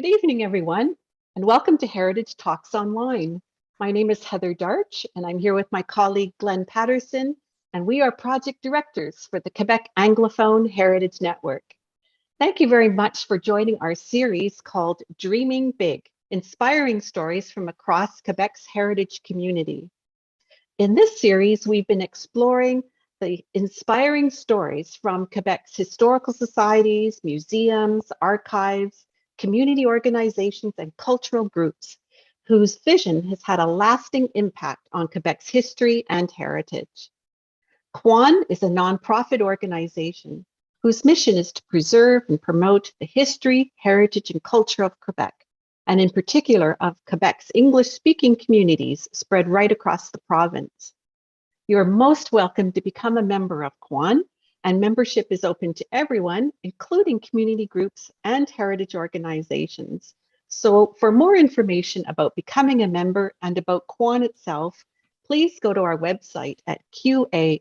Good evening, everyone, and welcome to Heritage Talks Online. My name is Heather Darch, and I'm here with my colleague Glenn Patterson, and we are project directors for the Quebec Anglophone Heritage Network. Thank you very much for joining our series called Dreaming Big, Inspiring Stories from Across Quebec's Heritage Community. In this series, we've been exploring the inspiring stories from Quebec's historical societies, museums, archives, community organizations, and cultural groups whose vision has had a lasting impact on Quebec's history and heritage. QAN is a nonprofit organization whose mission is to preserve and promote the history, heritage, and culture of Quebec, and in particular of Quebec's English-speaking communities spread right across the province. You're most welcome to become a member of QAN, and membership is open to everyone, including community groups and heritage organizations. So for more information about becoming a member and about QAN itself, please go to our website at qahn.org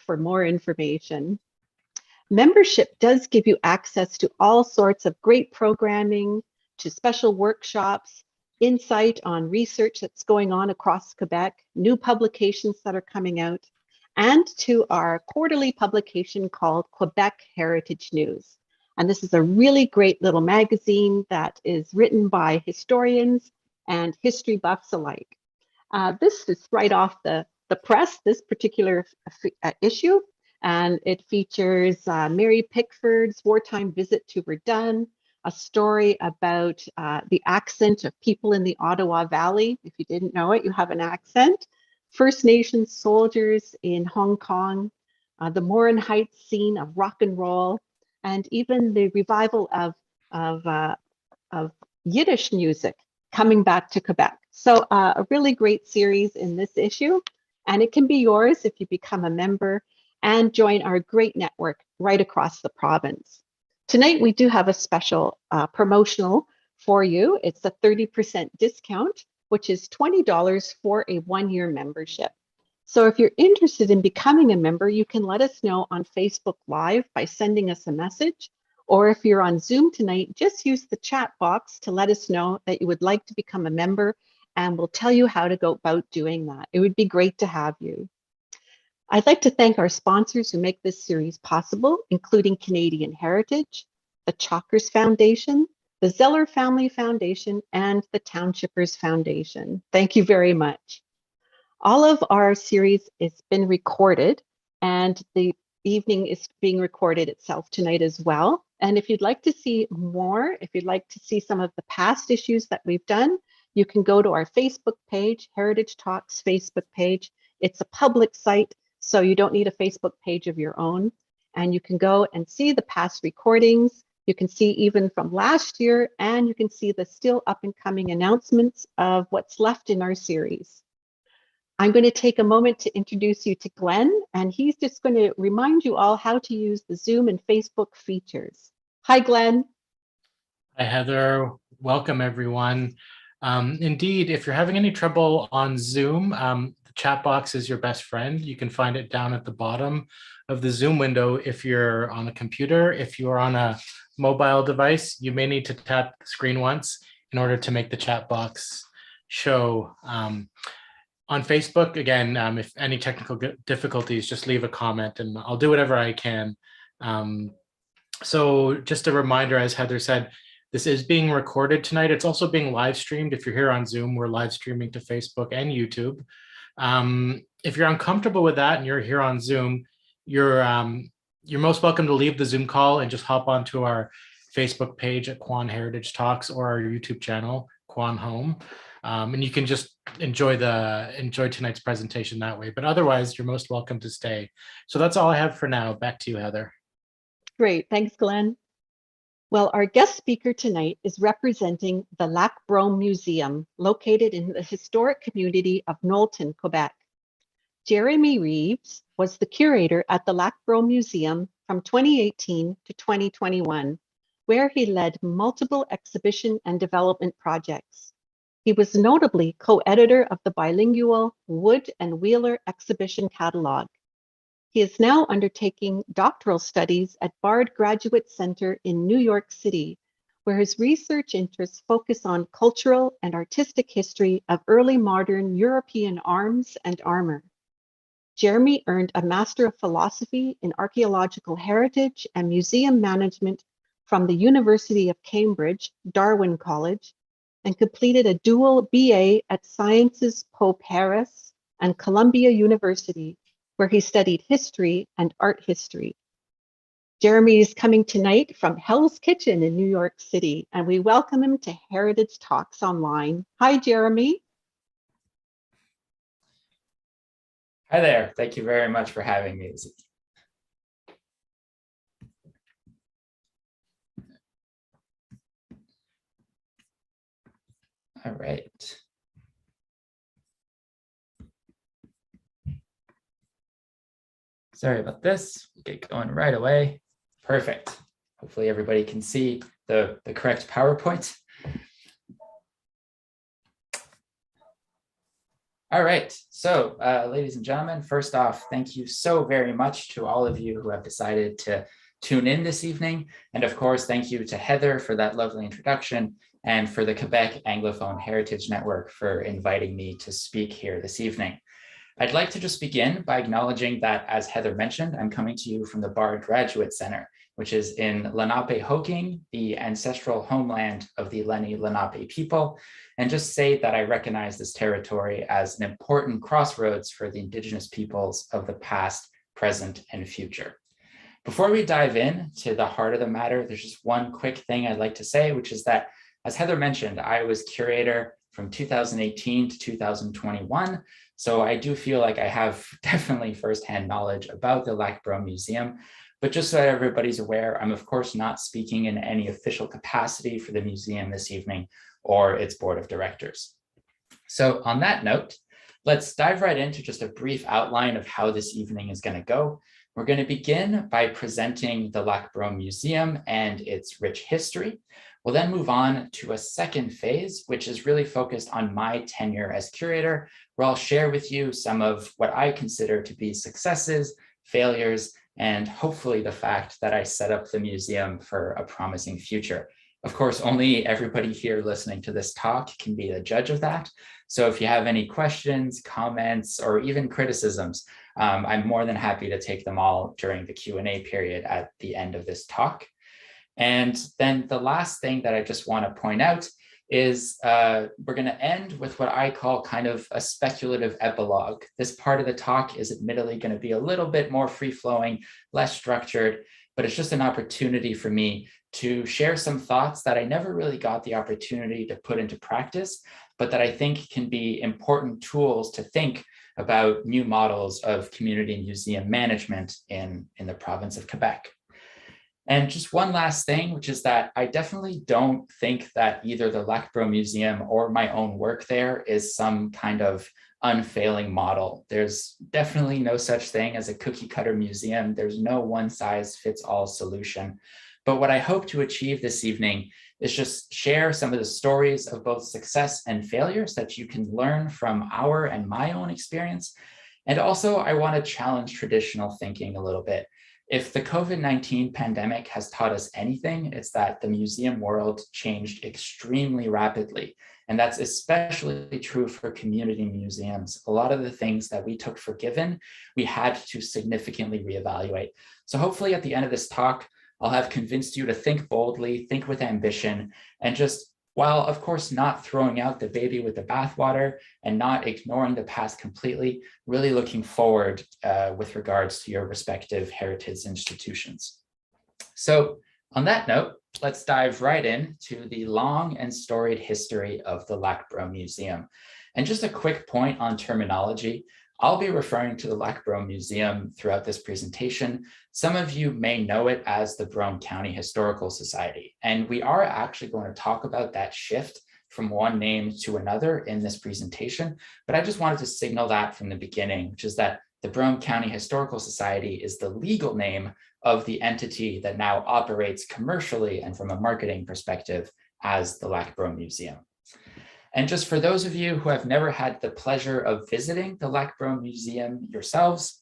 for more information. Membership does give you access to all sorts of great programming, to special workshops, insight on research that's going on across Quebec, new publications that are coming out, and to our quarterly publication called Quebec Heritage News. And this is a really great little magazine that is written by historians and history buffs alike. This is right off the press, this particular issue, and it features Mary Pickford's wartime visit to Verdun, a story about the accent of people in the Ottawa Valley. If you didn't know it, you have an accent. First Nations soldiers in Hong Kong, the Morin Heights scene of rock and roll, and even the revival of Yiddish music coming back to Quebec. So a really great series in this issue, and it can be yours if you become a member and join our great network right across the province. Tonight, we do have a special promotional for you. It's a 30% discount, which is $20 for a one-year membership. So if you're interested in becoming a member, you can let us know on Facebook Live by sending us a message. Or if you're on Zoom tonight, just use the chat box to let us know that you would like to become a member, and we'll tell you how to go about doing that. It would be great to have you. I'd like to thank our sponsors who make this series possible, including Canadian Heritage, the Chalkers Foundation, the Zeller Family Foundation, and the Townshippers Foundation. Thank you very much. All of our series has been recorded, and the evening is being recorded itself tonight as well. And if you'd like to see more, if you'd like to see some of the past issues that we've done, you can go to our Facebook page, Heritage Talks Facebook page. It's a public site, so you don't need a Facebook page of your own. And you can go and see the past recordings. You can see even from last year, and you can see the still up and coming announcements of what's left in our series. I'm going to take a moment to introduce you to Glenn, and he's just going to remind you all how to use the Zoom and Facebook features. Hi, Glenn. Hi, Heather. Welcome, everyone. Indeed, if you're having any trouble on Zoom, the chat box is your best friend. You can find it down at the bottom of the Zoom window if you're on a computer. If you're on a mobile device, you may need to tap the screen once in order to make the chat box show. On Facebook, again, if any technical difficulties, just leave a comment and I'll do whatever I can. So just a reminder, as Heather said, this is being recorded tonight. It's also being live streamed. If you're here on Zoom, we're live streaming to Facebook and YouTube. If you're uncomfortable with that and you're here on Zoom, you're most welcome to leave the Zoom call and just hop onto our Facebook page at QAN Heritage Talks or our YouTube channel, QAN Home. And you can just enjoy tonight's presentation that way. But otherwise, you're most welcome to stay. So that's all I have for now. Back to you, Heather. Great. Thanks, Glenn. Well, our guest speaker tonight is representing the Lac-Brome Museum, located in the historic community of Milton, Quebec. Jeremy Reeves was the curator at the Lac-Brome Museum from 2018 to 2021, where he led multiple exhibition and development projects. He was notably co-editor of the bilingual Wood and Wheeler exhibition catalog. He is now undertaking doctoral studies at Bard Graduate Center in New York City, where his research interests focus on cultural and artistic history of early modern European arms and armor. Jeremy earned a Master of Philosophy in Archaeological Heritage and Museum Management from the University of Cambridge, Darwin College, and completed a dual BA at Sciences Po Paris and Columbia University, where he studied history and art history. Jeremy is coming tonight from Hell's Kitchen in New York City, and we welcome him to Heritage Talks Online. Hi, Jeremy. Hi there. Thank you very much for having me. All right. Sorry about this. We'll get going right away. Perfect. Hopefully everybody can see the correct PowerPoint. All right, so ladies and gentlemen, first off, thank you so very much to all of you who have decided to tune in this evening. And of course, thank you to Heather for that lovely introduction and for the Quebec Anglophone Heritage Network for inviting me to speak here this evening. I'd like to just begin by acknowledging that, as Heather mentioned, I'm coming to you from the Bard Graduate Center, which is in Lenape-Hoking, the ancestral homeland of the Lenni Lenape people, and just say that I recognize this territory as an important crossroads for the Indigenous peoples of the past, present, and future. Before we dive in to the heart of the matter, there's just one quick thing I'd like to say, which is that, as Heather mentioned, I was curator from 2018 to 2021. So I do feel like I have definitely firsthand knowledge about the Lac-Brome Museum. But just so that everybody's aware, I'm of course not speaking in any official capacity for the museum this evening or its board of directors. So on that note, let's dive right into just a brief outline of how this evening is going to go. We're going to begin by presenting the Lac-Brome Museum and its rich history. We'll then move on to a second phase, which is really focused on my tenure as curator, where I'll share with you some of what I consider to be successes, failures, and hopefully the fact that I set up the museum for a promising future. Of course, only everybody here listening to this talk can be the judge of that. So if you have any questions, comments, or even criticisms, I'm more than happy to take them all during the Q&A period at the end of this talk. And then the last thing that I just want to point out is we're going to end with what I call kind of a speculative epilogue. This part of the talk is admittedly going to be a little bit more free-flowing, less structured, but it's just an opportunity for me to share some thoughts that I never really got the opportunity to put into practice, but that I think can be important tools to think about new models of community museum management in the province of Quebec. And just one last thing, which is that I definitely don't think that either the Lac-Brome Museum or my own work there is some kind of unfailing model. There's definitely no such thing as a cookie cutter museum. There's no one size fits all solution. But what I hope to achieve this evening is just share some of the stories of both success and failures that you can learn from our and my own experience. And also, I want to challenge traditional thinking a little bit. If the COVID-19 pandemic has taught us anything, it's that the museum world changed extremely rapidly. And that's especially true for community museums. A lot of the things that we took for given, we had to significantly reevaluate. So hopefully at the end of this talk, I'll have convinced you to think boldly, think with ambition, and just, while of course not throwing out the baby with the bathwater and not ignoring the past completely, really looking forward with regards to your respective heritage institutions. So on that note, let's dive right into the long and storied history of the Lac-Brome Museum. And just a quick point on terminology. I'll be referring to the Lac-Brome Museum throughout this presentation. Some of you may know it as the Brome County Historical Society, and we are actually going to talk about that shift from one name to another in this presentation, but I just wanted to signal that from the beginning, which is that the Brome County Historical Society is the legal name of the entity that now operates commercially and from a marketing perspective as the Lac-Brome Museum. And just for those of you who have never had the pleasure of visiting the Lac-Brome Museum yourselves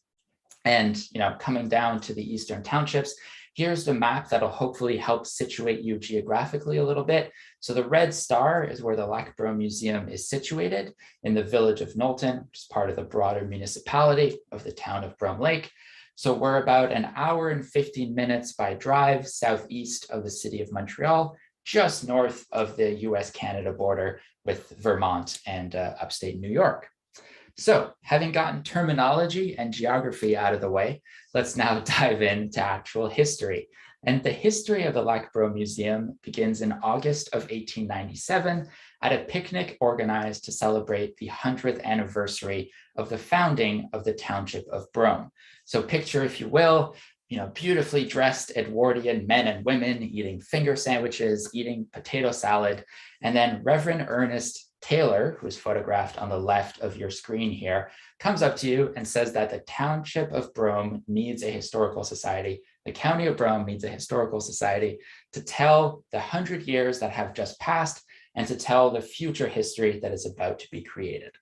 and coming down to the Eastern Townships, here's the map that'll hopefully help situate you geographically a little bit. So the red star is where the Lac-Brome Museum is situated in the village of Milton, which is part of the broader municipality of the town of Brome Lake. So we're about an hour and 15 minutes by drive southeast of the city of Montreal, just north of the US-Canada border with Vermont and upstate New York. So having gotten terminology and geography out of the way, let's now dive into actual history. And the history of the Lac-Brome Museum begins in August of 1897 at a picnic organized to celebrate the 100th anniversary of the founding of the township of Brome. So picture, if you will, beautifully dressed Edwardian men and women eating finger sandwiches, eating potato salad, and then Reverend Ernest Taylor, who is photographed on the left of your screen here, comes up to you and says that the township of Brome needs a historical society. The county of Brome needs a historical society to tell the 100 years that have just passed and to tell the future history that is about to be created.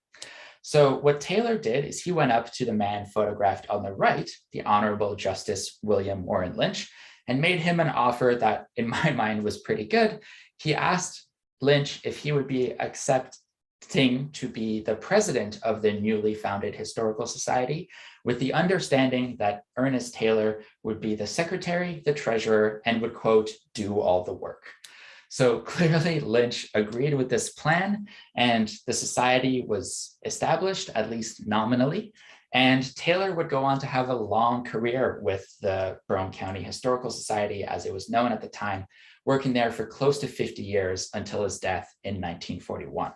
So what Taylor did is he went up to the man photographed on the right, the Honorable Justice William Warren Lynch, and made him an offer that in my mind was pretty good. He asked Lynch if he would be accepting to be the president of the newly founded Historical Society, with the understanding that Ernest Taylor would be the secretary, the treasurer, and would, quote, do all the work. So clearly Lynch agreed with this plan, and the society was established, at least nominally. And Taylor would go on to have a long career with the Brome County Historical Society, as it was known at the time, working there for close to 50 years until his death in 1941.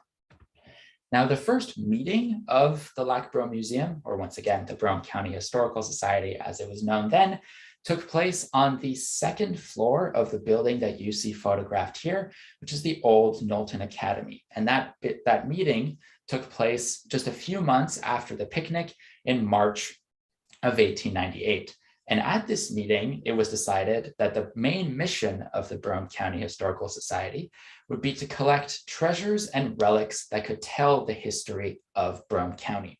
Now, the first meeting of the Lac-Brome Museum, or once again, the Brome County Historical Society, as it was known then, took place on the second floor of the building that you see photographed here, which is the old Knowlton Academy. And that meeting took place just a few months after the picnic in March of 1898. And at this meeting, it was decided that the main mission of the Brome County Historical Society would be to collect treasures and relics that could tell the history of Brome County.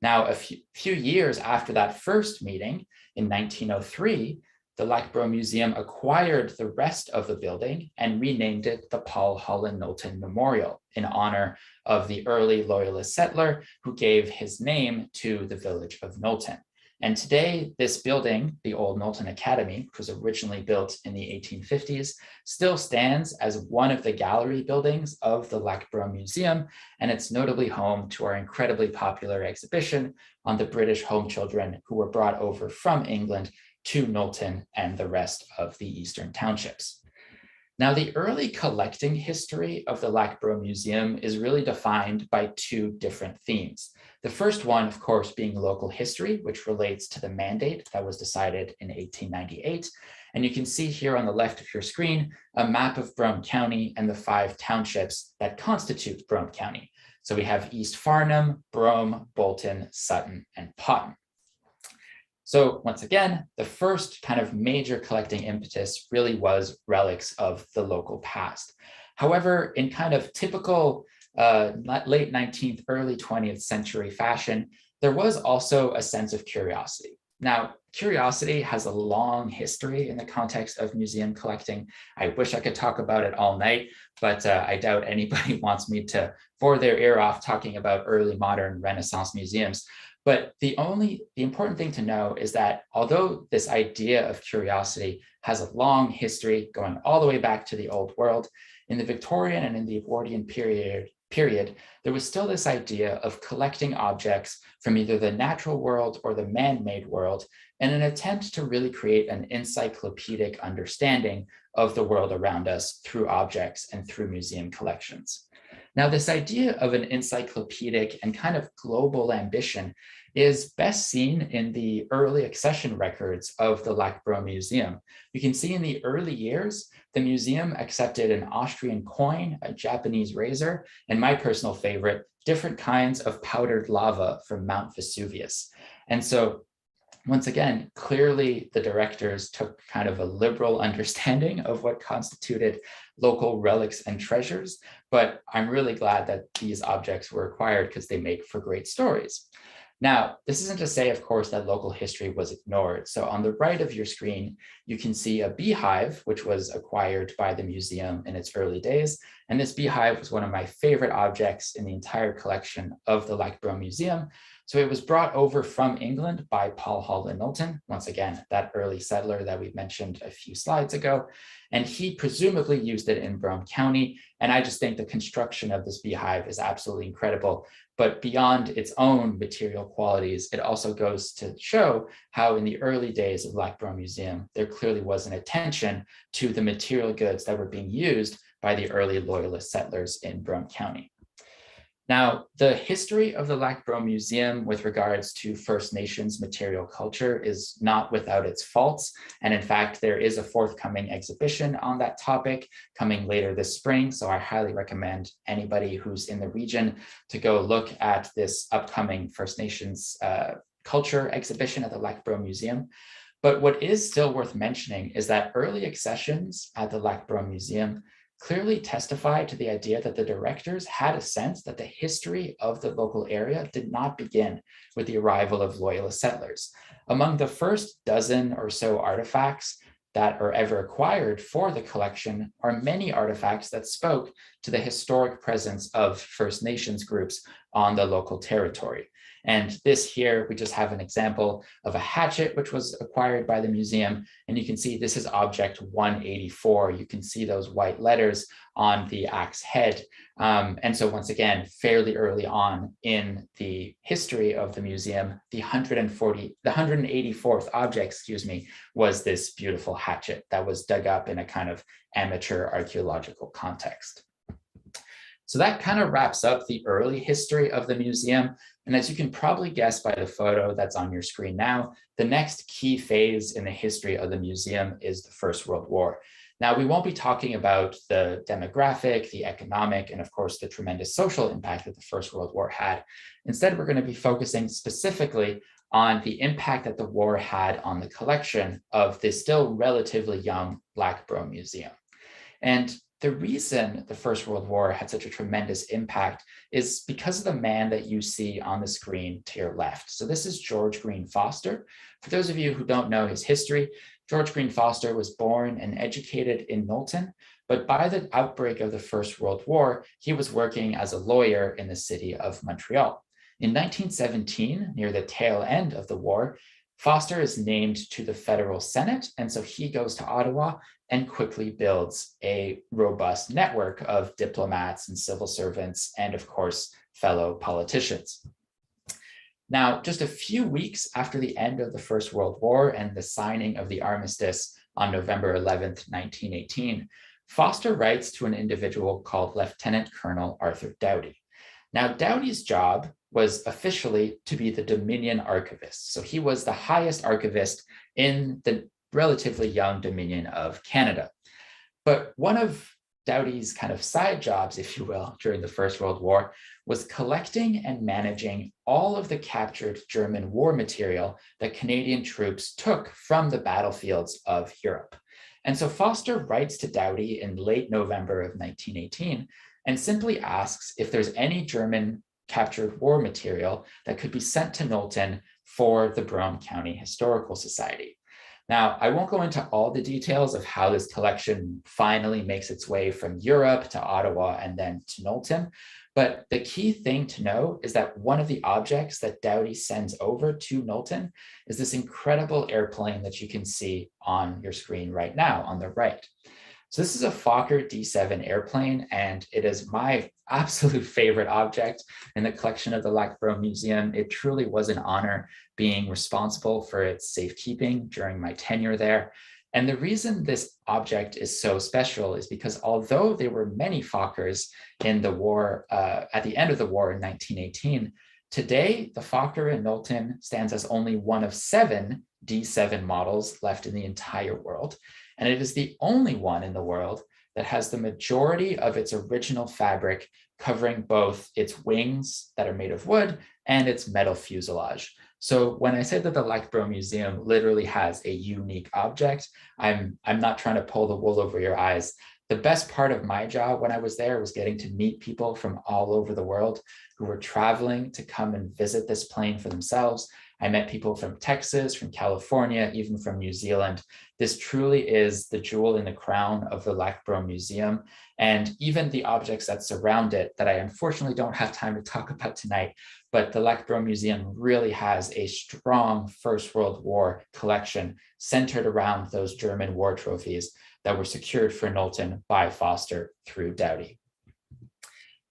Now, a few years after that first meeting, in 1903, the Lac-Brome Museum acquired the rest of the building and renamed it the Paul Holland Knowlton Memorial in honor of the early Loyalist settler who gave his name to the village of Knowlton. And today, this building, the old Knowlton Academy, which was originally built in the 1850s, still stands as one of the gallery buildings of the Lac-Brome Museum, and it's notably home to our incredibly popular exhibition on the British home children who were brought over from England to Knowlton and the rest of the eastern townships. Now, the early collecting history of the Lac-Brome Museum is really defined by two different themes. The first one, of course, being local history, which relates to the mandate that was decided in 1898. And you can see here on the left of your screen, a map of Brome County and the 5 townships that constitute Brome County. So we have East Farnham, Brome, Bolton, Sutton, and Potton. So once again, the first kind of major collecting impetus really was relics of the local past. However, in kind of typical late 19th, early 20th century fashion, there was also a sense of curiosity. Now, curiosity has a long history in the context of museum collecting. I wish I could talk about it all night, but I doubt anybody wants me to bore their ear off talking about early modern Renaissance museums. But the important thing to know is that although this idea of curiosity has a long history going all the way back to the Old World, in the Victorian and in the Edwardian period, there was still this idea of collecting objects from either the natural world or the man-made world in an attempt to really create an encyclopedic understanding of the world around us through objects and through museum collections. Now, this idea of an encyclopedic and kind of global ambition is best seen in the early accession records of the Lac-Brome Museum. You can see in the early years, the museum accepted an Austrian coin, a Japanese razor, and my personal favorite, different kinds of powdered lava from Mount Vesuvius. And so once again, clearly the directors took kind of a liberal understanding of what constituted local relics and treasures, but I'm really glad that these objects were acquired because they make for great stories. Now, this isn't to say, of course, that local history was ignored. So on the right of your screen, you can see a beehive, which was acquired by the museum in its early days. And this beehive was one of my favorite objects in the entire collection of the Lac-Brome Museum. So it was brought over from England by Paul Hall and Milton, once again, that early settler that we mentioned a few slides ago. And he presumably used it in Brome County. And I just think the construction of this beehive is absolutely incredible. But beyond its own material qualities, it also goes to show how in the early days of Lac-Brome Museum, there clearly was an attention to the material goods that were being used by the early Loyalist settlers in Brome County. Now, the history of the Lac-Brome Museum with regards to First Nations material culture is not without its faults. And in fact, there is a forthcoming exhibition on that topic coming later this spring. So I highly recommend anybody who's in the region to go look at this upcoming First Nations culture exhibition at the Lac-Brome Museum. But what is still worth mentioning is that early accessions at the Lac-Brome Museum clearly testify to the idea that the directors had a sense that the history of the local area did not begin with the arrival of Loyalist settlers. Among the first dozen or so artifacts that are ever acquired for the collection are many artifacts that spoke to the historic presence of First Nations groups on the local territory. And this here, we just have an example of a hatchet, which was acquired by the museum. And you can see this is object 184. You can see those white letters on the axe head. And so once again, fairly early on in the history of the museum, the 184th object, was this beautiful hatchet that was dug up in a kind of amateur archaeological context. So that kind of wraps up the early history of the museum. And as you can probably guess by the photo that's on your screen now, the next key phase in the history of the museum is the First World War. Now, we won't be talking about the demographic, the economic, and of course, the tremendous social impact that the First World War had. Instead, we're going to be focusing specifically on the impact that the war had on the collection of this still relatively young Lac-Brome Museum. And the reason the First World War had such a tremendous impact is because of the man that you see on the screen to your left. So this is George Green Foster. For those of you who don't know his history, George Green Foster was born and educated in Milton, but by the outbreak of the First World War, he was working as a lawyer in the city of Montreal. In 1917, near the tail end of the war, Foster is named to the federal Senate, and so he goes to Ottawa and quickly builds a robust network of diplomats and civil servants and, of course, fellow politicians. Now, just a few weeks after the end of the First World War and the signing of the armistice on November 11th, 1918, Foster writes to an individual called Lieutenant Colonel Arthur Doughty. Now, Doughty's job was officially to be the Dominion archivist. So he was the highest archivist in the relatively young Dominion of Canada. But one of Doughty's kind of side jobs, if you will, during the First World War was collecting and managing all of the captured German war material that Canadian troops took from the battlefields of Europe. And so Foster writes to Doughty in late November of 1918 and simply asks if there's any German captured war material that could be sent to Milton for the Brome County Historical Society. Now, I won't go into all the details of how this collection finally makes its way from Europe to Ottawa and then to Milton, but the key thing to know is that one of the objects that Doughty sends over to Milton is this incredible airplane that you can see on your screen right now on the right. So this is a Fokker D7 airplane, and it is my absolute favorite object in the collection of the Lac-Brome Museum. It truly was an honor being responsible for its safekeeping during my tenure there. And the reason this object is so special is because although there were many Fokkers in the war, at the end of the war in 1918, today the Fokker in Milton stands as only one of 7 D7 models left in the entire world. And it is the only one in the world that has the majority of its original fabric covering both its wings that are made of wood and its metal fuselage. So when I say that the Lac-Brome Museum literally has a unique object, I'm not trying to pull the wool over your eyes. The best part of my job when I was there was getting to meet people from all over the world who were traveling to come and visit this plain for themselves. I met people from Texas, from California, even from New Zealand. This truly is the jewel in the crown of the Lac-Brome Museum. And even the objects that surround it that I unfortunately don't have time to talk about tonight, but the Lac-Brome Museum really has a strong First World War collection centered around those German war trophies that were secured for Milton by Foster through Doughty.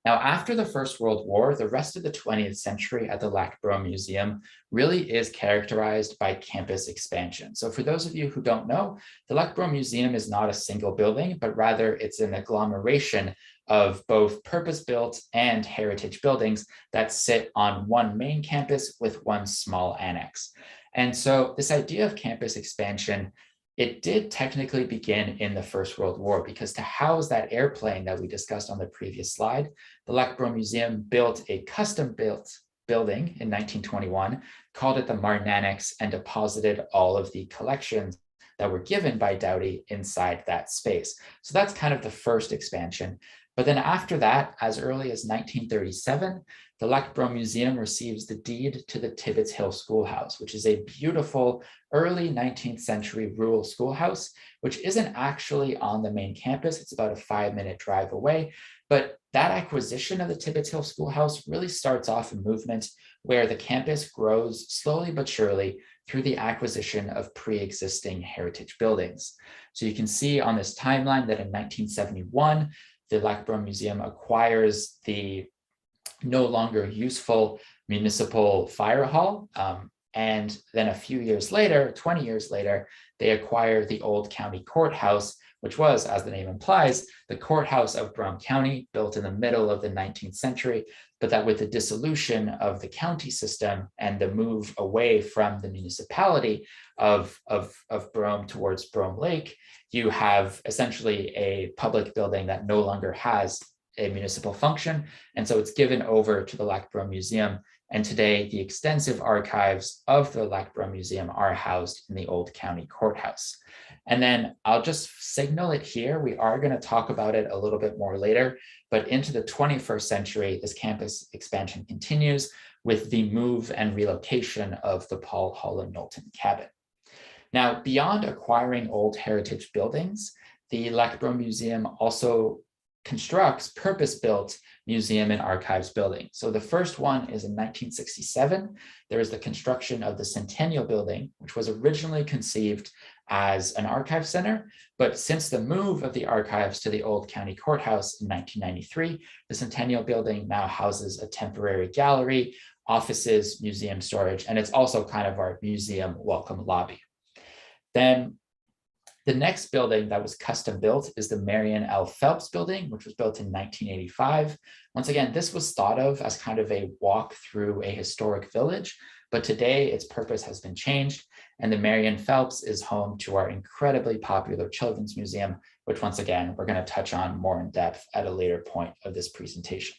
Now, after the First World War, the rest of the 20th century at the Lac-Brome Museum really is characterized by campus expansion. So for those of you who don't know, the Lac-Brome Museum is not a single building, but rather it's an agglomeration of both purpose-built and heritage buildings that sit on one main campus with one small annex. And so this idea of campus expansion, it did technically begin in the First World War, because to house that airplane that we discussed on the previous slide, the Lac-Brome Museum built a custom-built building in 1921, called it the Martin Annex, and deposited all of the collections that were given by Doughty inside that space. So that's kind of the first expansion. But then after that, as early as 1937, the Lac-Brome Museum receives the deed to the Tibbets Hill Schoolhouse, which is a beautiful early 19th century rural schoolhouse, which isn't actually on the main campus. It's about a 5-minute drive away. But that acquisition of the Tibbets Hill Schoolhouse really starts off a movement where the campus grows slowly but surely through the acquisition of pre-existing heritage buildings. So you can see on this timeline that in 1971, the Lac-Brome Museum acquires the no longer useful municipal fire hall. And then a few years later, 20 years later, they acquire the old county courthouse, which was, as the name implies, the courthouse of Brome County, built in the middle of the 19th century, but that with the dissolution of the county system and the move away from the municipality of Brome towards Brome Lake, you have essentially a public building that no longer has a municipal function. And so it's given over to the Lac-Brome Museum. And today, the extensive archives of the Lac-Brome Museum are housed in the old county courthouse. And then I'll just signal it here. We are going to talk about it a little bit more later, but into the 21st century, this campus expansion continues with the move and relocation of the Paul Holland Milton cabin. Now, beyond acquiring old heritage buildings, the Lac-Brome Museum also constructs purpose-built museum and archives buildings. So the first one is in 1967. There is the construction of the Centennial Building, which was originally conceived as an archive center, but since the move of the archives to the old county courthouse in 1993, the Centennial Building now houses a temporary gallery, offices, museum storage, and it's also kind of our museum welcome lobby. Then the next building that was custom built is the Marion L Phelps building, which was built in 1985. Once again, this was thought of as kind of a walk through a historic village, but today its purpose has been changed, and the Marion Phelps is home to our incredibly popular Children's Museum, which once again, we're going to touch on more in depth at a later point of this presentation.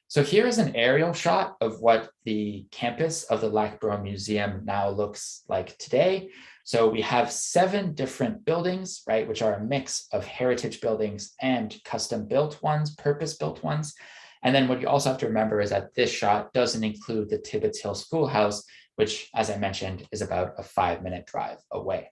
So here is an aerial shot of what the campus of the Lac-Brome Museum now looks like today. So we have 7 different buildings, right, which are a mix of heritage buildings and custom built ones, purpose built ones. And then what you also have to remember is that this shot doesn't include the Tibbets Hill Schoolhouse, which, as I mentioned, is about a 5-minute drive away.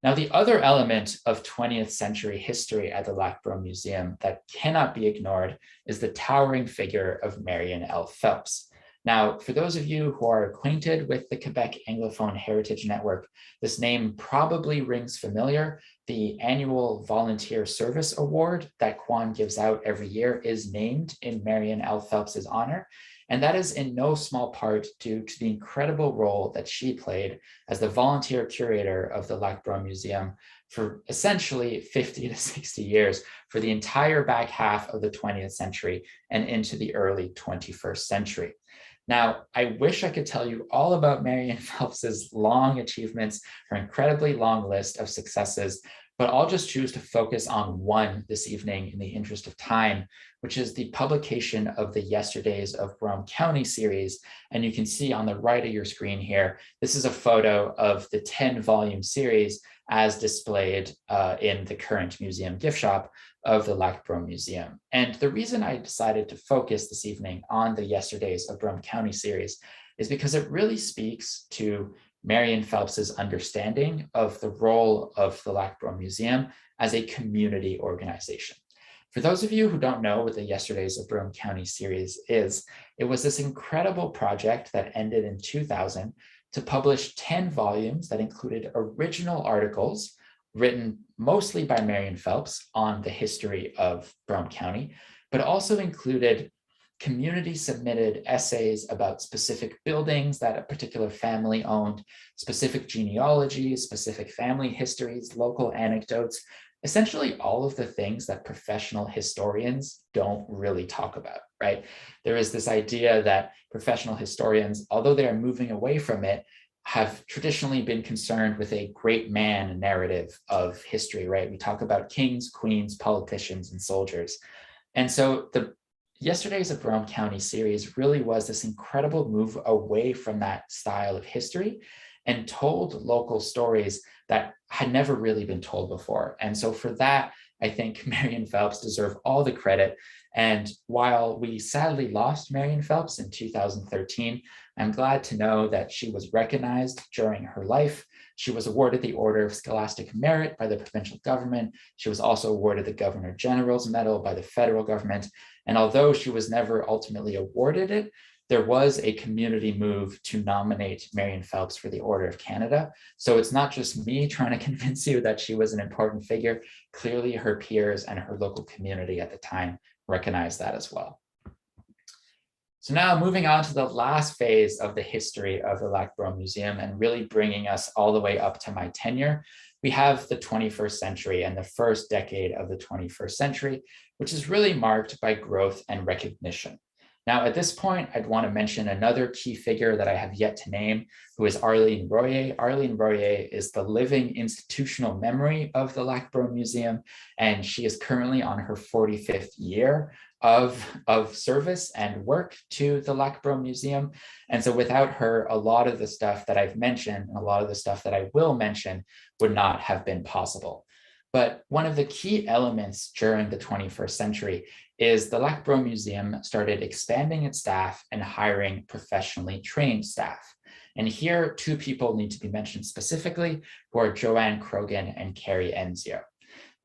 Now, the other element of 20th century history at the Lac-Brome Museum that cannot be ignored is the towering figure of Marion L Phelps. Now, for those of you who are acquainted with the Quebec Anglophone Heritage Network, this name probably rings familiar. The annual Volunteer Service Award that Quan gives out every year is named in Marion L Phelps's honor. And that is in no small part due to the incredible role that she played as the volunteer curator of the Lac-Brome Museum for essentially 50 to 60 years, for the entire back half of the 20th century and into the early 21st century. Now, I wish I could tell you all about Marion Phelps's long achievements, her incredibly long list of successes, but I'll just choose to focus on one this evening in the interest of time, which is the publication of the Yesterdays of Brome County series. And you can see on the right of your screen here, this is a photo of the 10-volume series as displayed in the current museum gift shop of the Lac-Brome Museum. And the reason I decided to focus this evening on the Yesterdays of Brome County series is because it really speaks to Marion Phelps's understanding of the role of the Lac-Brome Museum as a community organization. For those of you who don't know what the Yesterdays of Brome County series is, it was this incredible project that ended in 2000 to publish 10 volumes that included original articles written mostly by Marion Phelps on the history of Brome County, but also included community submitted essays about specific buildings that a particular family owned, specific genealogies, specific family histories, local anecdotes, essentially all of the things that professional historians don't really talk about, right? There is this idea that professional historians, although they are moving away from it, have traditionally been concerned with a great man narrative of history, right? We talk about kings, queens, politicians, and soldiers. And so the Yesterdays of Brome County series really was this incredible move away from that style of history and told local stories that had never really been told before. And so for that, I think Marion Phelps deserves all the credit. And while we sadly lost Marion Phelps in 2013, I'm glad to know that she was recognized during her life. She was awarded the Order of Scholastic Merit by the provincial government. She was also awarded the Governor General's Medal by the federal government. And although she was never ultimately awarded it, there was a community move to nominate Marion Phelps for the Order of Canada. So it's not just me trying to convince you that she was an important figure. Clearly her peers and her local community at the time recognized that as well. So now moving on to the last phase of the history of the Lac-Brome Museum and really bringing us all the way up to my tenure, we have the 21st century and the first decade of the 21st century, which is really marked by growth and recognition. Now, at this point, I'd want to mention another key figure that I have yet to name, who is Arlene Royer. Arlene Royer is the living institutional memory of the Lac-Brome Museum, and she is currently on her 45th year of service and work to the Lac-Brome Museum. And so without her, a lot of the stuff that I've mentioned and a lot of the stuff that I will mention would not have been possible. But one of the key elements during the 21st century is the Lac-Brome Museum started expanding its staff and hiring professionally trained staff. And here, two people need to be mentioned specifically, who are Joanne Croghan and Carrie Enzio.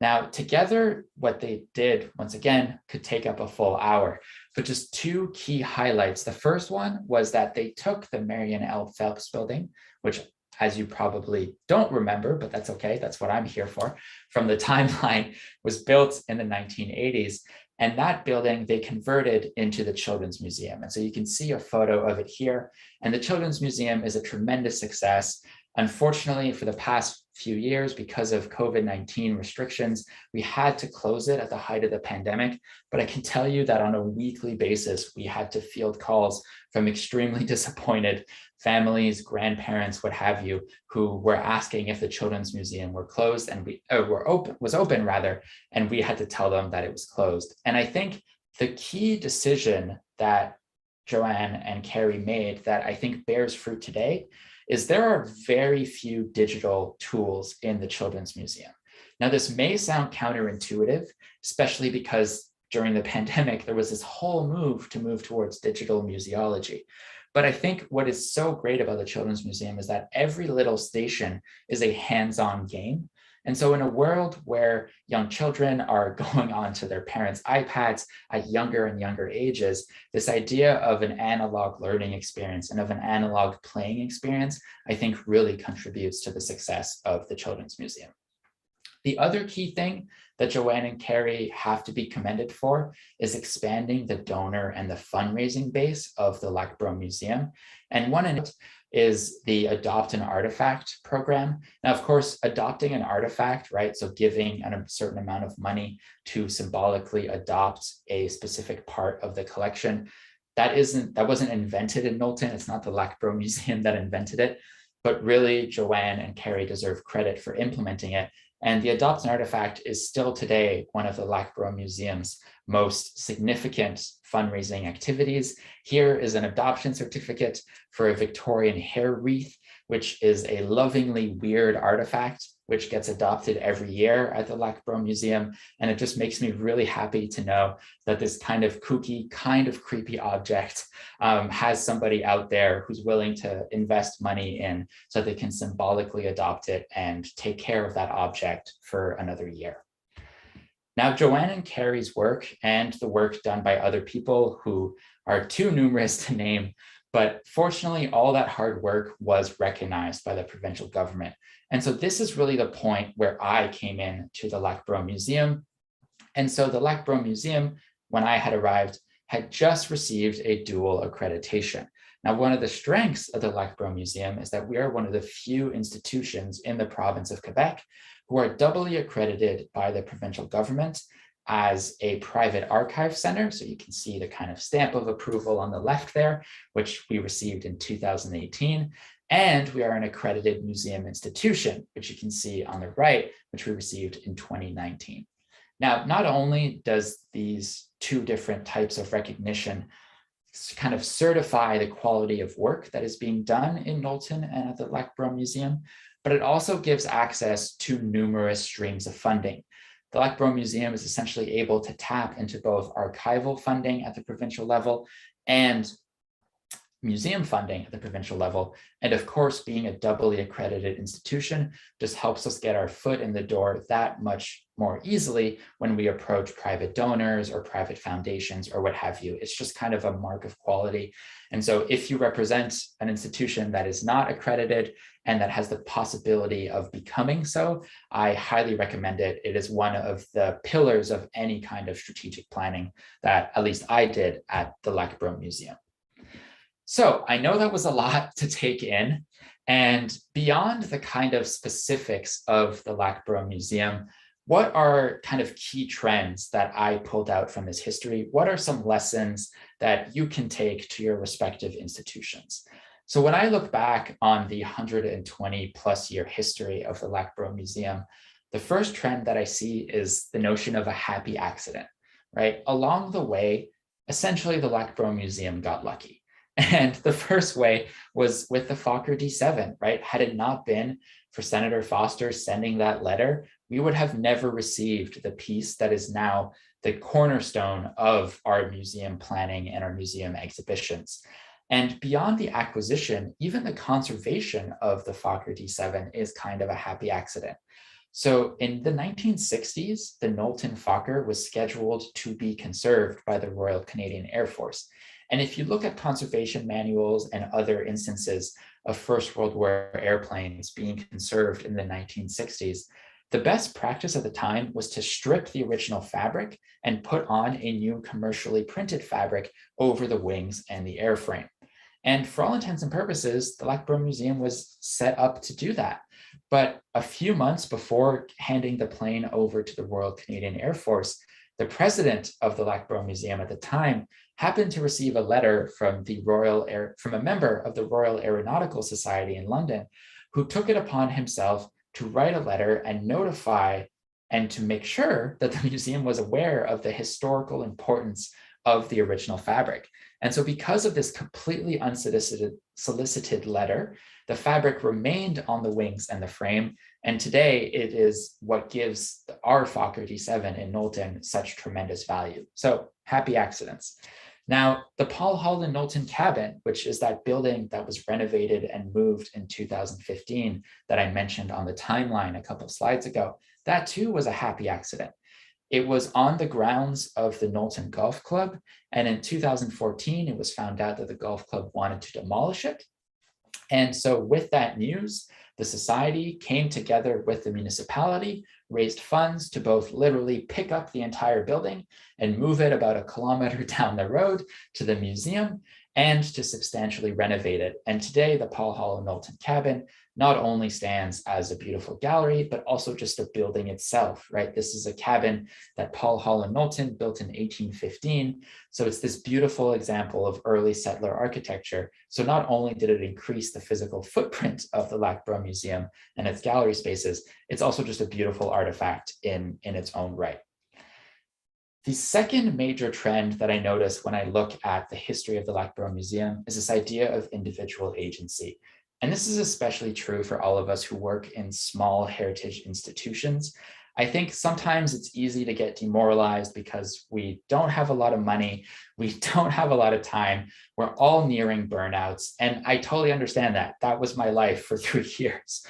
Now, together, what they did, once again, could take up a full hour, but just two key highlights. The first one was that they took the Marion L Phelps building, which, as you probably don't remember, but that's okay, that's what I'm here for, from the timeline, was built in the 1980s. And that building they converted into the Children's Museum. And so you can see a photo of it here. And the Children's Museum is a tremendous success. Unfortunately, for the past few years, because of COVID-19 restrictions, we had to close it at the height of the pandemic. But I can tell you that on a weekly basis, we had to field calls from extremely disappointed families, grandparents, what have you, who were asking if the Children's Museum were closed and was open rather, and we had to tell them that it was closed. And I think the key decision that Joanne and Carrie made that I think bears fruit today is there are very few digital tools in the Children's Museum. Now, this may sound counterintuitive, especially because during the pandemic, there was this whole move towards digital museology. But I think what is so great about the Children's Museum is that every little station is a hands-on game. And so in a world where young children are going on to their parents' iPads at younger and younger ages, this idea of an analog learning experience and of an analog playing experience, I think really contributes to the success of the Children's Museum. The other key thing that Joanne and Carrie have to be commended for is expanding the donor and the fundraising base of the Lac-Brome Museum. And one in it is the Adopt an Artifact program. Now, of course, adopting an artifact, right? So giving a certain amount of money to symbolically adopt a specific part of the collection, that wasn't invented in Milton. It's not the Lac-Brome Museum that invented it, but really Joanne and Carrie deserve credit for implementing it. And the Adopt an Artifact is still today one of the Lac-Brome Museum's most significant fundraising activities. Here is an adoption certificate for a Victorian hair wreath, which is a lovingly weird artifact which gets adopted every year at the Lac-Brome Museum. And it just makes me really happy to know that this kind of kooky, kind of creepy object has somebody out there who's willing to invest money in so they can symbolically adopt it and take care of that object for another year. Now, Joanne and Carrie's work and the work done by other people who are too numerous to name, but fortunately, all that hard work was recognized by the provincial government. And so this is really the point where I came in to the Lac-Brome Museum. And so the Lac-Brome Museum, when I had arrived, had just received a dual accreditation. Now, one of the strengths of the Lac-Brome Museum is that we are one of the few institutions in the province of Quebec who are doubly accredited by the provincial government as a private archive center. So you can see the kind of stamp of approval on the left there, which we received in 2018. And we are an accredited museum institution, which you can see on the right, which we received in 2019. Now, not only does these two different types of recognition kind of certify the quality of work that is being done in Milton and at the Lac-Brome Museum, but it also gives access to numerous streams of funding. The Lac-Brome Museum is essentially able to tap into both archival funding at the provincial level and museum funding at the provincial level. And of course, being a doubly accredited institution just helps us get our foot in the door that much more easily when we approach private donors or private foundations or what have you. It's just kind of a mark of quality. And so if you represent an institution that is not accredited and that has the possibility of becoming so, I highly recommend it. It is one of the pillars of any kind of strategic planning that at least I did at the Lac-Brome Museum. So I know that was a lot to take in, and beyond the kind of specifics of the Lac-Brome Museum, what are kind of key trends that I pulled out from this history? What are some lessons that you can take to your respective institutions? So when I look back on the 120 plus year history of the Lac-Brome Museum, the first trend that I see is the notion of a happy accident, right? Along the way, essentially the Lac-Brome Museum got lucky. And the first way was with the Fokker D7, right? Had it not been for Senator Foster sending that letter, we would have never received the piece that is now the cornerstone of our museum planning and our museum exhibitions. And beyond the acquisition, even the conservation of the Fokker D7 is kind of a happy accident. So in the 1960s, the Knowlton Fokker was scheduled to be conserved by the Royal Canadian Air Force. And if you look at conservation manuals and other instances of First World War airplanes being conserved in the 1960s, the best practice at the time was to strip the original fabric and put on a new commercially printed fabric over the wings and the airframe. And for all intents and purposes, the Lac-Brome Museum was set up to do that. But a few months before handing the plane over to the Royal Canadian Air Force, the president of the Lac-Brome Museum at the time happened to receive a letter from from a member of the Royal Aeronautical Society in London, who took it upon himself to write a letter and notify and to make sure that the museum was aware of the historical importance of the original fabric. And so because of this completely unsolicited letter, the fabric remained on the wings and the frame. And today it is what gives our Fokker D7 in Knowlton such tremendous value. So happy accidents. Now, the Paul Holland Knowlton cabin, which is that building that was renovated and moved in 2015 that I mentioned on the timeline a couple of slides ago, that too was a happy accident. It was on the grounds of the Knowlton Golf Club. And in 2014, it was found out that the golf club wanted to demolish it. And so with that news, the society came together with the municipality, raised funds to both literally pick up the entire building and move it about 1 kilometer down the road to the museum and to substantially renovate it. And today, the Paul Holland Knowlton cabin not only stands as a beautiful gallery, but also just a building itself, right? This is a cabin that Paul Holland Knowlton built in 1815. So it's this beautiful example of early settler architecture. So not only did it increase the physical footprint of the Lac-Brome Museum and its gallery spaces, it's also just a beautiful artifact in its own right. The second major trend that I notice when I look at the history of the Lac-Brome Museum is this idea of individual agency. And this is especially true for all of us who work in small heritage institutions. I think sometimes it's easy to get demoralized because we don't have a lot of money, we don't have a lot of time, we're all nearing burnouts. And I totally understand that. That was my life for 3 years.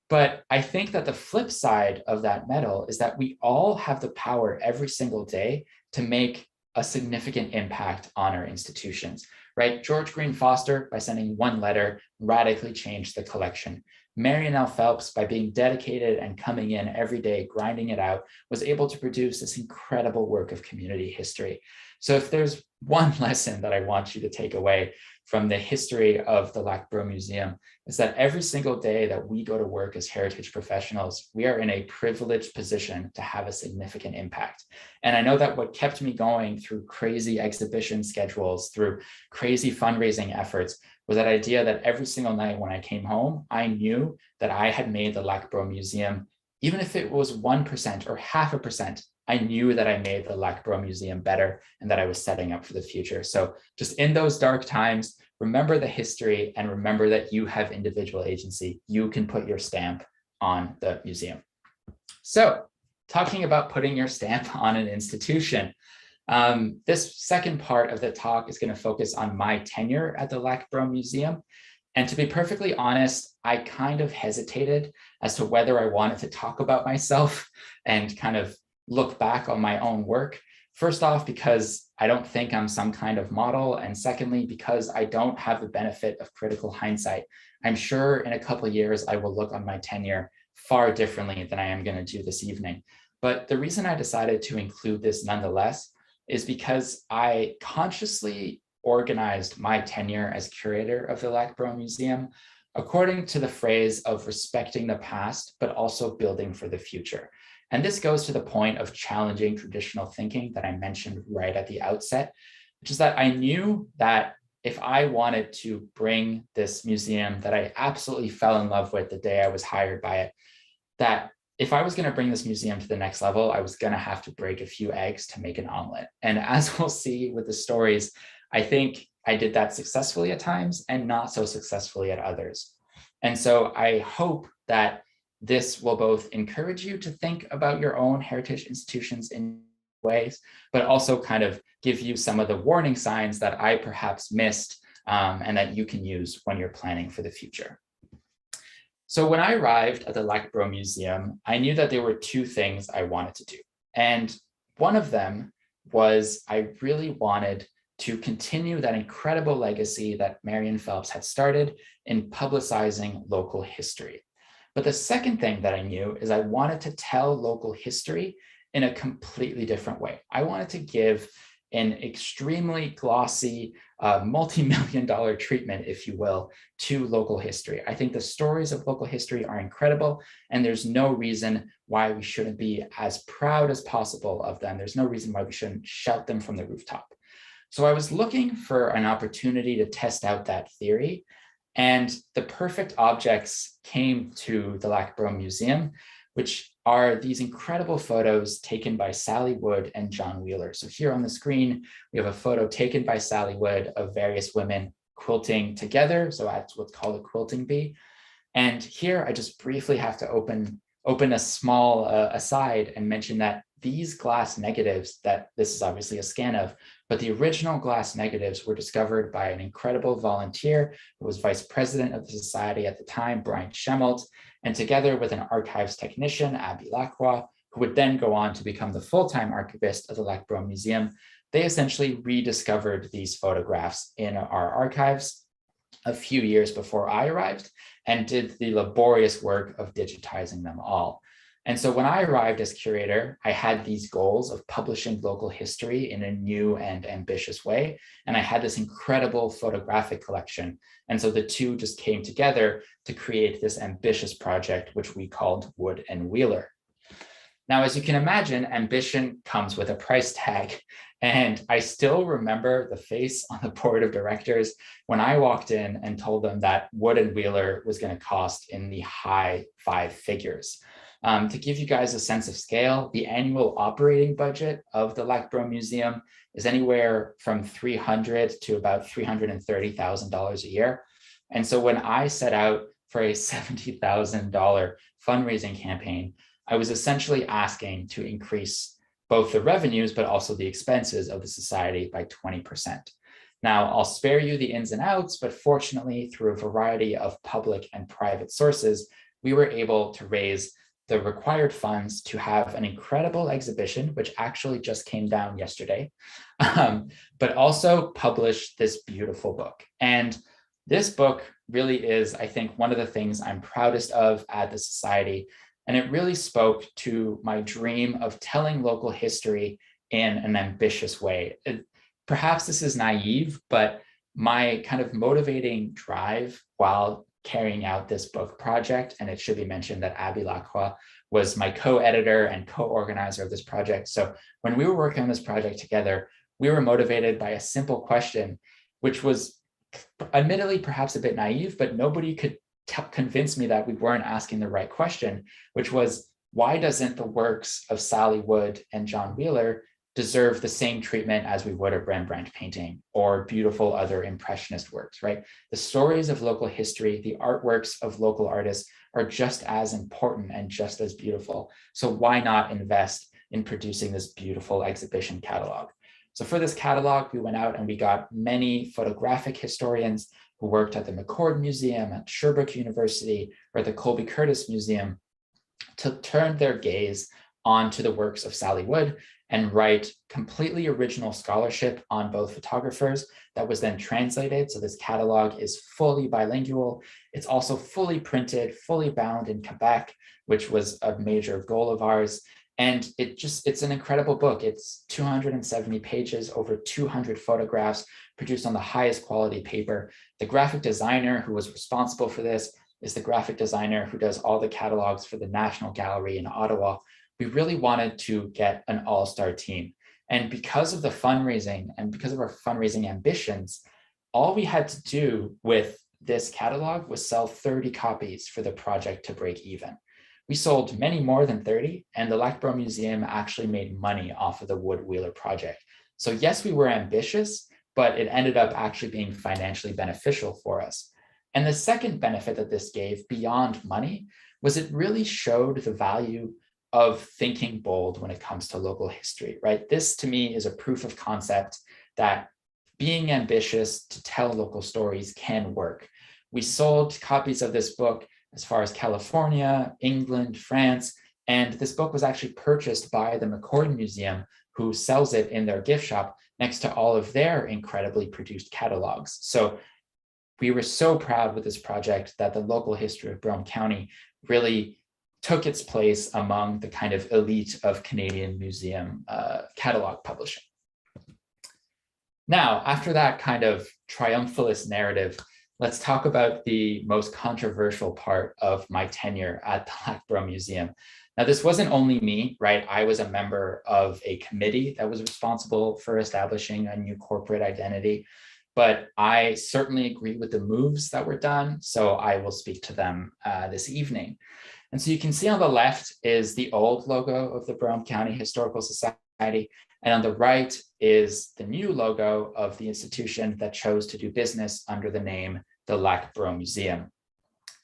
But I think that the flip side of that medal is that we all have the power every single day to make a significant impact on our institutions, right? George Green Foster, by sending one letter, radically changed the collection. Marion L Phelps, by being dedicated and coming in every day, grinding it out, was able to produce this incredible work of community history. So if there's one lesson that I want you to take away from the history of the Lac-Brome Museum, is that every single day that we go to work as heritage professionals, we are in a privileged position to have a significant impact. And I know that what kept me going through crazy exhibition schedules, through crazy fundraising efforts, was that idea that every single night when I came home, I knew that I had made the Lac-Brome Museum, even if it was 1% or 0.5%, I knew that I made the Lac-Brome Museum better and that I was setting up for the future. So just in those dark times, remember the history and remember that you have individual agency. You can put your stamp on the museum. So talking about putting your stamp on an institution, this second part of the talk is going to focus on my tenure at the Lac-Brome Museum. And to be perfectly honest, I kind of hesitated as to whether I wanted to talk about myself and kind of look back on my own work. First off, because I don't think I'm some kind of model. And secondly, because I don't have the benefit of critical hindsight. I'm sure in a couple of years, I will look on my tenure far differently than I am going to do this evening. But the reason I decided to include this nonetheless is because I consciously organized my tenure as curator of the Lac-Brome Museum according to the phrase of respecting the past, but also building for the future. And this goes to the point of challenging traditional thinking that I mentioned right at the outset, which is that I knew that if I wanted to bring this museum that I absolutely fell in love with the day I was hired by it, that if I was going to bring this museum to the next level, I was going to have to break a few eggs to make an omelet. And as we'll see with the stories, I think I did that successfully at times and not so successfully at others. And so I hope that this will both encourage you to think about your own heritage institutions in ways, but also kind of give you some of the warning signs that I perhaps missed and that you can use when you're planning for the future. So when I arrived at the Lac-Brome Museum, I knew that there were two things I wanted to do. And one of them was I really wanted to continue that incredible legacy that Marion Phelps had started in publicizing local history. But the second thing that I knew is I wanted to tell local history in a completely different way. I wanted to give an extremely glossy, multi-million-dollar treatment, if you will, to local history. I think the stories of local history are incredible, and there's no reason why we shouldn't be as proud as possible of them. There's no reason why we shouldn't shout them from the rooftop. So I was looking for an opportunity to test out that theory, and the perfect objects came to the Lac-Brome Museum, which are these incredible photos taken by Sally Wood and John Wheeler. So here on the screen, we have a photo taken by Sally Wood of various women quilting together. So that's what's called a quilting bee. And here I just briefly have to open a small aside and mention that these glass negatives, that this is obviously a scan of, but the original glass negatives were discovered by an incredible volunteer who was vice president of the society at the time, Brian Schemmelt, and together with an archives technician, Abby Lacroix, who would then go on to become the full-time archivist of the Lac-Brome Museum, they essentially rediscovered these photographs in our archives a few years before I arrived and did the laborious work of digitizing them all. And so when I arrived as curator, I had these goals of publishing local history in a new and ambitious way. And I had this incredible photographic collection. And so the two just came together to create this ambitious project, which we called Wood and Wheeler. Now, as you can imagine, ambition comes with a price tag. And I still remember the face on the board of directors when I walked in and told them that Wood and Wheeler was going to cost in the high 5 figures. To give you guys a sense of scale, the annual operating budget of the Lac-Brome Museum is anywhere from $300,000 to about $330,000 a year. And so when I set out for a $70,000 fundraising campaign, I was essentially asking to increase both the revenues, but also the expenses of the society by 20%. Now, I'll spare you the ins and outs, but fortunately, through a variety of public and private sources, we were able to raise the required funds to have an incredible exhibition, which actually just came down yesterday, but also publish this beautiful book. And this book really is, I think, one of the things I'm proudest of at the Society. And it really spoke to my dream of telling local history in an ambitious way. Perhaps this is naive, but my kind of motivating drive while carrying out this book project, and it should be mentioned that Abby Lacroix was my co-editor and co-organizer of this project. So when we were working on this project together, we were motivated by a simple question, which was admittedly perhaps a bit naive, but nobody could convince me that we weren't asking the right question, which was, why doesn't the works of Sally Wood and John Wheeler deserve the same treatment as we would a Rembrandt painting or beautiful other Impressionist works, right? The stories of local history, the artworks of local artists are just as important and just as beautiful. So why not invest in producing this beautiful exhibition catalog? So for this catalog, we went out and we got many photographic historians who worked at the McCord Museum, at Sherbrooke University, or at the Colby Curtis Museum to turn their gaze onto the works of Sally Wood and write completely original scholarship on both photographers that was then translated. So this catalog is fully bilingual. It's also fully printed, fully bound in Quebec, which was a major goal of ours. And it's an incredible book. It's 270 pages, over 200 photographs produced on the highest quality paper. The graphic designer who was responsible for this is the graphic designer who does all the catalogs for the National Gallery in Ottawa. We really wanted to get an all-star team. And because of the fundraising and because of our fundraising ambitions, all we had to do with this catalog was sell 30 copies for the project to break even. We sold many more than 30, and the Lac-Brome Museum actually made money off of the Wood Wheeler project. So yes, we were ambitious, but it ended up actually being financially beneficial for us. And the second benefit that this gave beyond money was it really showed the value of thinking bold when it comes to local history, right? This to me is a proof of concept that being ambitious to tell local stories can work. We sold copies of this book as far as California, England, France, and this book was actually purchased by the McCord Museum, who sells it in their gift shop next to all of their incredibly produced catalogs. So we were so proud with this project that the local history of Brome County really took its place among the kind of elite of Canadian museum catalog publishing. Now, after that kind of triumphalist narrative, let's talk about the most controversial part of my tenure at the Lac-Brome Museum. Now, this wasn't only me, right? I was a member of a committee that was responsible for establishing a new corporate identity, but I certainly agree with the moves that were done, so I will speak to them this evening. And so you can see on the left is the old logo of the Brome County Historical Society, and on the right is the new logo of the institution that chose to do business under the name the Lac-Brome Museum.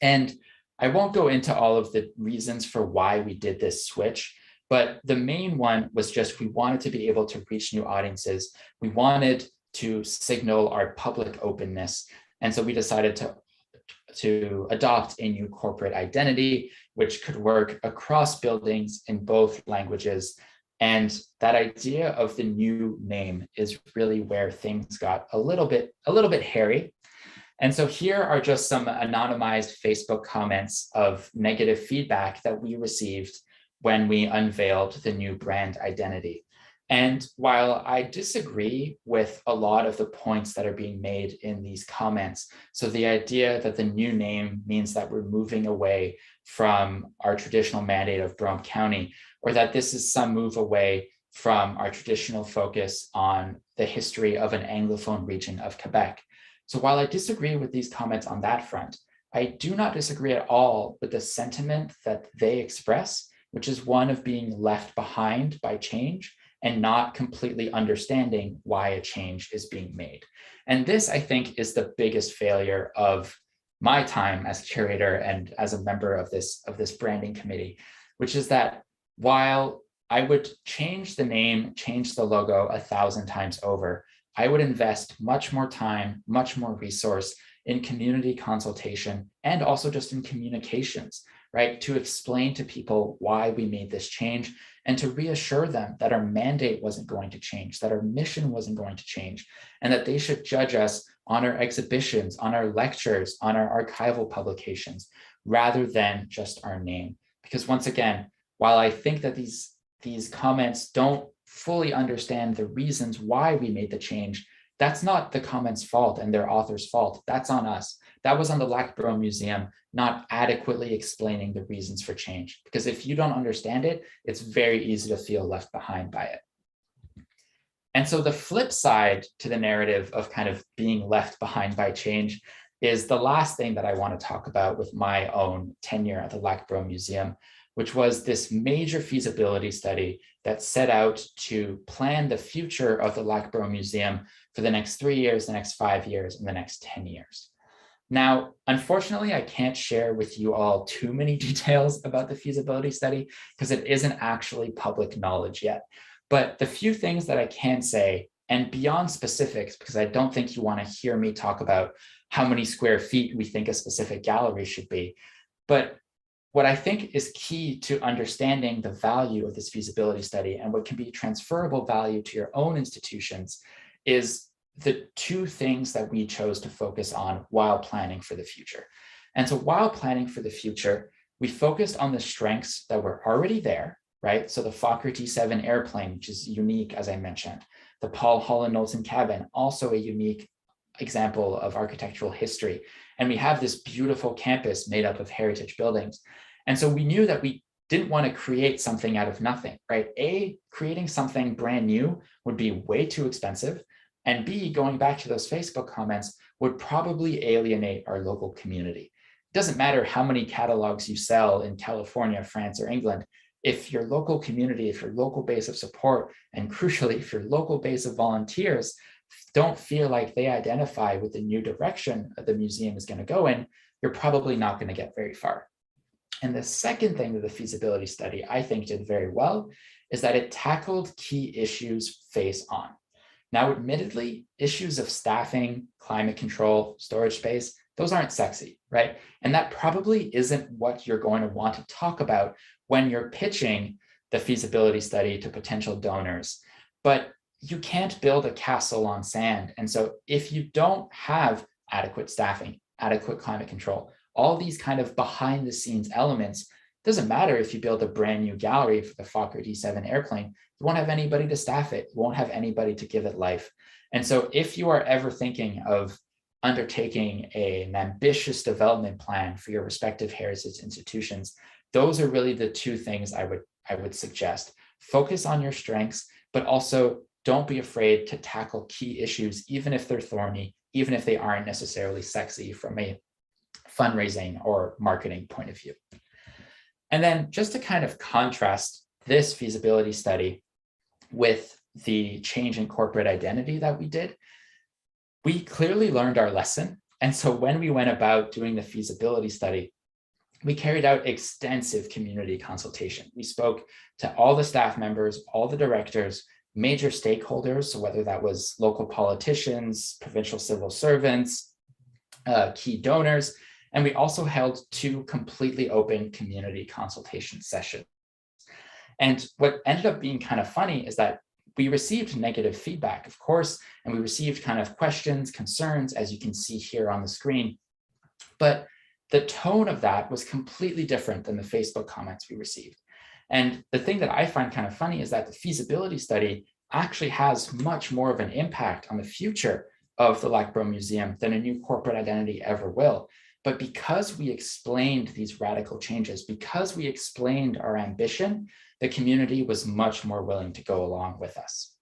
And I won't go into all of the reasons for why we did this switch, but the main one was just we wanted to be able to reach new audiences. We wanted to signal our public openness. And so we decided to adopt a new corporate identity, which could work across buildings in both languages. And that idea of the new name is really where things got a little bit hairy. And so here are just some anonymized Facebook comments of negative feedback that we received when we unveiled the new brand identity. And while I disagree with a lot of the points that are being made in these comments, so the idea that the new name means that we're moving away from our traditional mandate of Brome County, or that this is some move away from our traditional focus on the history of an Anglophone region of Quebec. So while I disagree with these comments on that front, I do not disagree at all with the sentiment that they express, which is one of being left behind by change and not completely understanding why a change is being made. And this, I think, is the biggest failure of my time as curator and as a member of this branding committee, which is that while I would change the name, change the logo 1,000 times over, I would invest much more time, much more resource in community consultation and also just in communications, right? To explain to people why we made this change and to reassure them that our mandate wasn't going to change, that our mission wasn't going to change, and that they should judge us on our exhibitions, on our lectures, on our archival publications, rather than just our name. Because once again, while I think that these comments don't fully understand the reasons why we made the change, that's not the comments' fault and their author's fault. That's on us. That was on the Lac-Brome Museum not adequately explaining the reasons for change. Because if you don't understand it, it's very easy to feel left behind by it. And so the flip side to the narrative of kind of being left behind by change is the last thing that I want to talk about with my own tenure at the Lac-Brome Museum, which was this major feasibility study that set out to plan the future of the Lac-Brome Museum for the next 3 years, the next 5 years, and the next 10 years. Now, unfortunately, I can't share with you all too many details about the feasibility study because it isn't actually public knowledge yet. But the few things that I can say, and beyond specifics, because I don't think you want to hear me talk about how many square feet we think a specific gallery should be, but what I think is key to understanding the value of this feasibility study and what can be transferable value to your own institutions is the two things that we chose to focus on while planning for the future. And so while planning for the future, we focused on the strengths that were already there, right? So the Fokker T7 airplane, which is unique, as I mentioned, the Paul Holland Knowlton cabin, also a unique example of architectural history. And we have this beautiful campus made up of heritage buildings. And so we knew that we didn't want to create something out of nothing, right? A, creating something brand new would be way too expensive. And B, going back to those Facebook comments, would probably alienate our local community. It doesn't matter how many catalogs you sell in California, France, or England. If your local community, if your local base of support, and crucially, if your local base of volunteers don't feel like they identify with the new direction that the museum is going to go in, you're probably not going to get very far. And the second thing that the feasibility study, I think, did very well is that it tackled key issues face on. Now, admittedly, issues of staffing, climate control, storage space, those aren't sexy, right? And that probably isn't what you're going to want to talk about when you're pitching the feasibility study to potential donors. But you can't build a castle on sand. And so if you don't have adequate staffing, adequate climate control, all these kind of behind the scenes elements, doesn't matter if you build a brand new gallery for the Fokker D7 airplane, you won't have anybody to staff it, you won't have anybody to give it life. And so if you are ever thinking of undertaking an ambitious development plan for your respective heritage institutions, those are really the two things I would suggest. Focus on your strengths, but also don't be afraid to tackle key issues, even if they're thorny, even if they aren't necessarily sexy from a fundraising or marketing point of view. And then just to kind of contrast this feasibility study with the change in corporate identity that we did, we clearly learned our lesson. And so when we went about doing the feasibility study, we carried out extensive community consultation. We spoke to all the staff members, all the directors, major stakeholders, so whether that was local politicians, provincial civil servants, key donors, and we also held 2 completely open community consultation sessions. And what ended up being kind of funny is that we received negative feedback, of course, and we received kind of questions, concerns, as you can see here on the screen. But the tone of that was completely different than the Facebook comments we received. And the thing that I find kind of funny is that the feasibility study actually has much more of an impact on the future of the Lac-Brome Museum than a new corporate identity ever will. But because we explained these radical changes, because we explained our ambition, the community was much more willing to go along with us.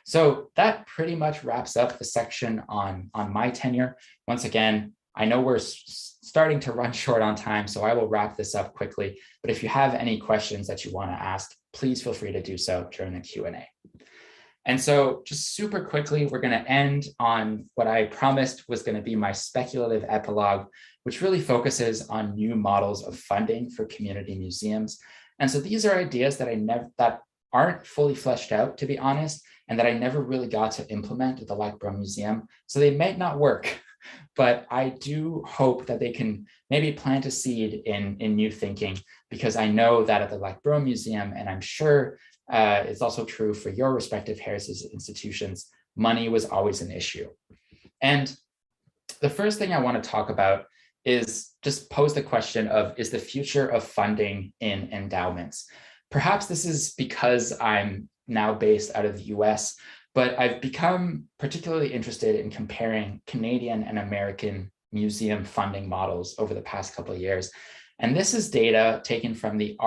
So that pretty much wraps up the section on my tenure. Once again, I know we're starting to run short on time, so I will wrap this up quickly. But if you have any questions that you want to ask, please feel free to do so during the Q&A. And so just super quickly, we're going to end on what I promised was going to be my speculative epilogue, which really focuses on new models of funding for community museums. And so these are ideas that aren't fully fleshed out, to be honest, and that I never really got to implement at the Lac-Brome Museum. So they might not work, but I do hope that they can maybe plant a seed in new thinking, because I know that at the Lac-Brome Museum, and I'm sure it's also true for your respective heritage institutions, money was always an issue. And the first thing I want to talk about is just pose the question of, is the future of funding in endowments? Perhaps this is because I'm now based out of the US, but I've become particularly interested in comparing Canadian and American museum funding models over the past couple of years. And this is data taken from the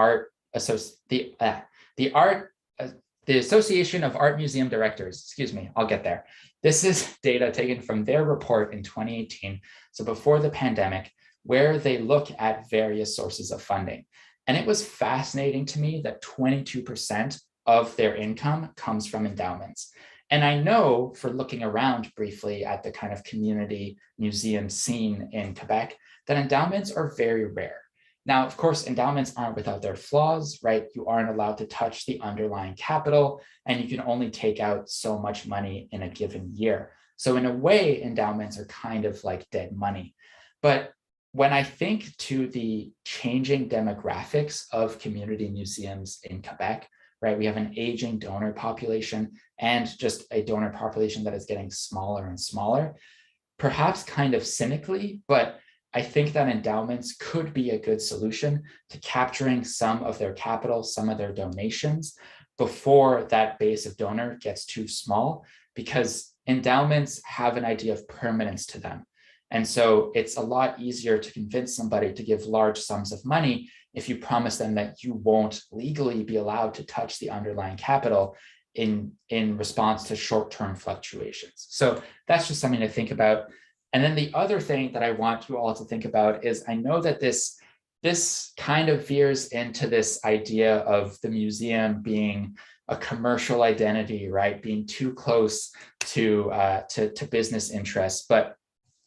Association of Art Museum Directors, excuse me, I'll get there. This is data taken from their report in 2018, so before the pandemic, where they look at various sources of funding. And it was fascinating to me that 22% of their income comes from endowments. And I know, for looking around briefly at the kind of community museum scene in Quebec, that endowments are very rare. Now, of course, endowments aren't without their flaws, right? You aren't allowed to touch the underlying capital, and you can only take out so much money in a given year. So in a way, endowments are kind of like dead money. But when I think to the changing demographics of community museums in Quebec, right, we have an aging donor population and just a donor population that is getting smaller and smaller, perhaps kind of cynically, but I think that endowments could be a good solution to capturing some of their capital, some of their donations before that base of donor gets too small, because endowments have an idea of permanence to them. And so it's a lot easier to convince somebody to give large sums of money if you promise them that you won't legally be allowed to touch the underlying capital in response to short-term fluctuations. So that's just something to think about. And then the other thing that I want you all to think about is, I know that this kind of veers into this idea of the museum being a commercial identity, right? Being too close to business interests. But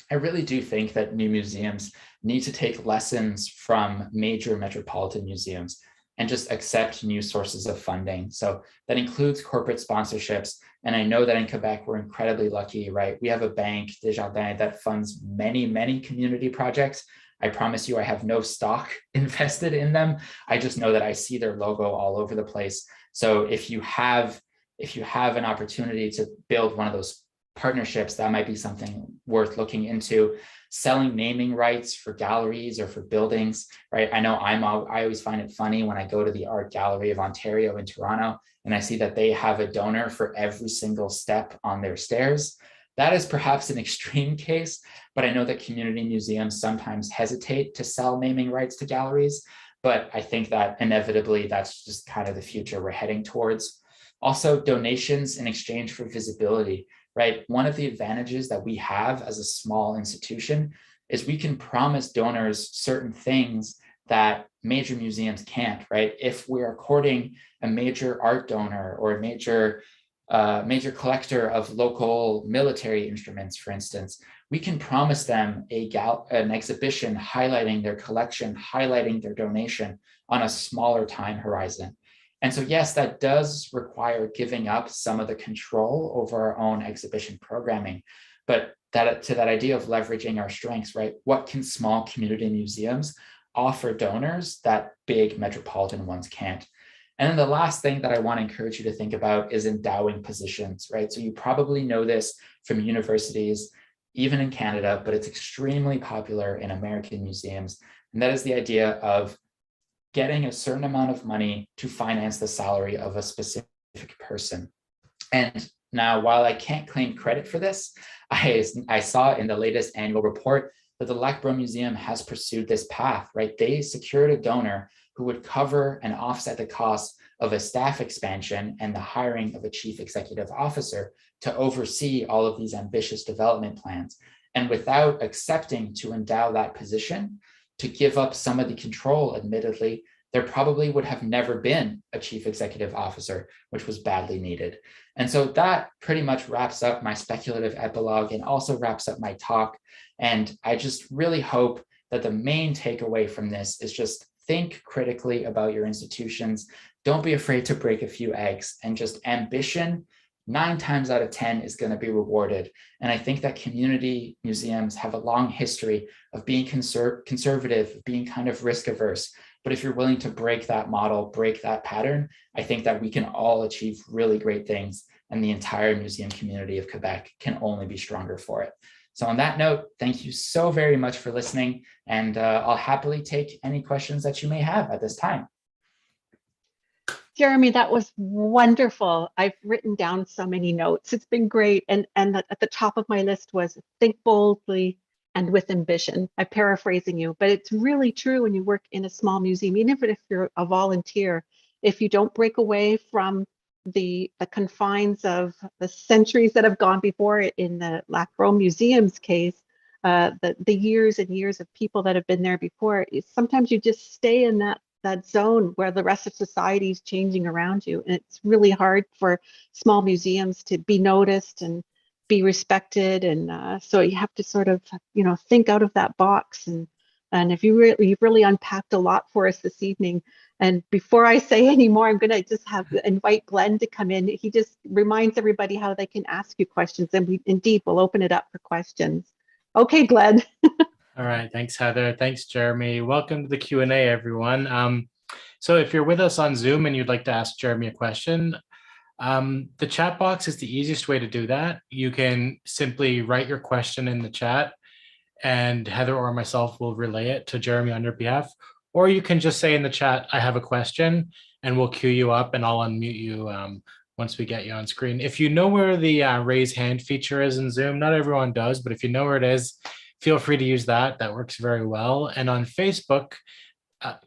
I really do think that new museums need to take lessons from major metropolitan museums and just accept new sources of funding. So that includes corporate sponsorships. And I know that in Quebec, we're incredibly lucky, right? We have a bank, Desjardins, that funds many, many community projects. I promise you, I have no stock invested in them. I just know that I see their logo all over the place. So if you have an opportunity to build one of those partnerships, that might be something worth looking into. Selling naming rights for galleries or for buildings, right? I know I always find it funny when I go to the Art Gallery of Ontario in Toronto and I see that they have a donor for every single step on their stairs. That is perhaps an extreme case, but I know that community museums sometimes hesitate to sell naming rights to galleries, but I think that inevitably that's just kind of the future we're heading towards. Also, donations in exchange for visibility. Right? One of the advantages that we have as a small institution is we can promise donors certain things that major museums can't, right? If we're courting a major art donor or a major collector of local military instruments, for instance, we can promise them an exhibition highlighting their collection, highlighting their donation on a smaller time horizon. And so, yes, that does require giving up some of the control over our own exhibition programming, but to that idea of leveraging our strengths, right? What can small community museums offer donors that big metropolitan ones can't? And then the last thing that I want to encourage you to think about is endowing positions, right? So you probably know this from universities, even in Canada, but it's extremely popular in American museums. And that is the idea of getting a certain amount of money to finance the salary of a specific person. And now, while I can't claim credit for this, I saw in the latest annual report that the Lac-Brome Museum has pursued this path, right? They secured a donor who would cover and offset the cost of a staff expansion and the hiring of a chief executive officer to oversee all of these ambitious development plans. And without accepting to endow that position, to give up some of the control, admittedly, there probably would have never been a chief executive officer, which was badly needed. And so that pretty much wraps up my speculative epilogue and also wraps up my talk. And I just really hope that the main takeaway from this is just think critically about your institutions. Don't be afraid to break a few eggs, and just ambition 9 times out of 10 is going to be rewarded. And I think that community museums have a long history of being conservative, being kind of risk averse. But if you're willing to break that model, break that pattern, I think that we can all achieve really great things, and the entire museum community of Quebec can only be stronger for it. So on that note, thank you so very much for listening, and I'll happily take any questions that you may have at this time. Jeremy, that was wonderful. I've written down so many notes. It's been great. And at the top of my list was think boldly and with ambition. I'm paraphrasing you, but it's really true when you work in a small museum, even if you're a volunteer, if you don't break away from the confines of the centuries that have gone before it, in the Lac-Brome Museum's case, the years and years of people that have been there before, sometimes you just stay in that zone where the rest of society is changing around you. And it's really hard for small museums to be noticed and be respected. And so you have to sort of, think out of that box. And if you've really unpacked a lot for us this evening. And before I say any more, I'm going to just invite Glenn to come in. He just reminds everybody how they can ask you questions. And we'll open it up for questions. Okay, Glenn. All right. Thanks, Heather. Thanks, Jeremy. Welcome to the Q&A, everyone. So if you're with us on Zoom and you'd like to ask Jeremy a question, the chat box is the easiest way to do that. You can simply write your question in the chat, and Heather or myself will relay it to Jeremy on your behalf. Or you can just say in the chat, I have a question, and we'll queue you up and I'll unmute you once we get you on screen. If you know where the raise hand feature is in Zoom, not everyone does, but if you know where it is, feel free to use that. That works very well. And on Facebook,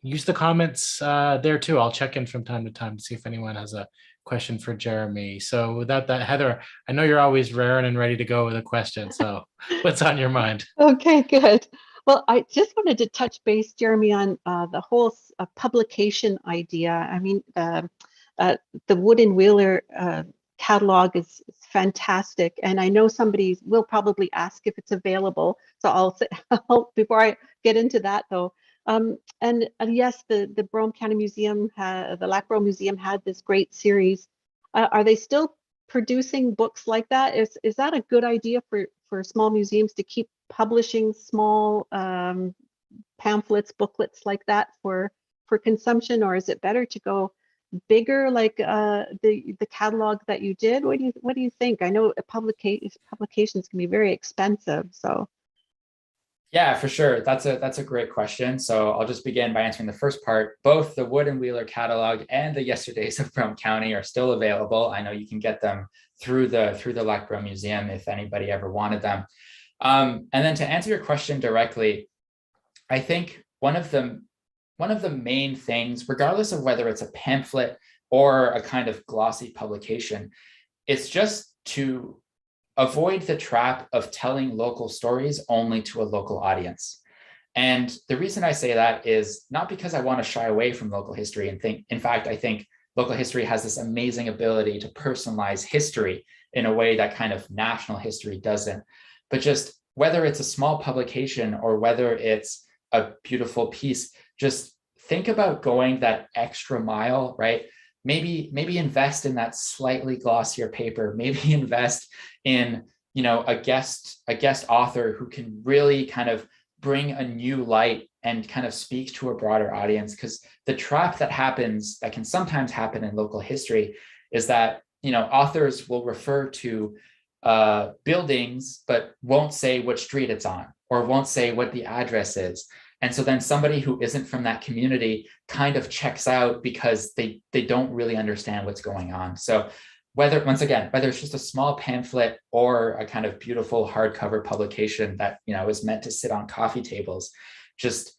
use the comments there too. I'll check in from time to time to see if anyone has a question for Jeremy. So without that, Heather, I know you're always raring and ready to go with a question. So what's on your mind? Okay, good. Well, I just wanted to touch base, Jeremy, on the whole publication idea. I mean, the Wood and Wheeler catalog is fantastic, and I know somebody will probably ask if it's available. So I'll say, before I get into that though, and yes, the Brome County Museum, the Lac-Brome Museum had this great series. Are they still producing books like that? Is that a good idea for small museums to keep publishing small pamphlets, booklets like that for consumption, or is it better to go bigger, like the catalog that you did? What do you think? I know publications can be very expensive, so. Yeah, for sure. That's a great question. So I'll just begin by answering the first part. Both the Wood and Wheeler catalog and the Yesterdays of Brome County are still available. I know you can get them through the Lac-Brome Museum if anybody ever wanted them. And then to answer your question directly, I think one of the main things, regardless of whether it's a pamphlet or a kind of glossy publication, it's just to avoid the trap of telling local stories only to a local audience. And the reason I say that is not because I want to shy away from local history and in fact, I think local history has this amazing ability to personalize history in a way that kind of national history doesn't. But just whether it's a small publication or whether it's a beautiful piece, just think about going that extra mile, right? Maybe invest in that slightly glossier paper, maybe invest in, a guest author who can really kind of bring a new light and kind of speak to a broader audience. Because the trap that can sometimes happen in local history is that, authors will refer to buildings, but won't say what street it's on or won't say what the address is. And so then somebody who isn't from that community kind of checks out because they don't really understand what's going on. So whether it's just a small pamphlet or a kind of beautiful hardcover publication that, is meant to sit on coffee tables, just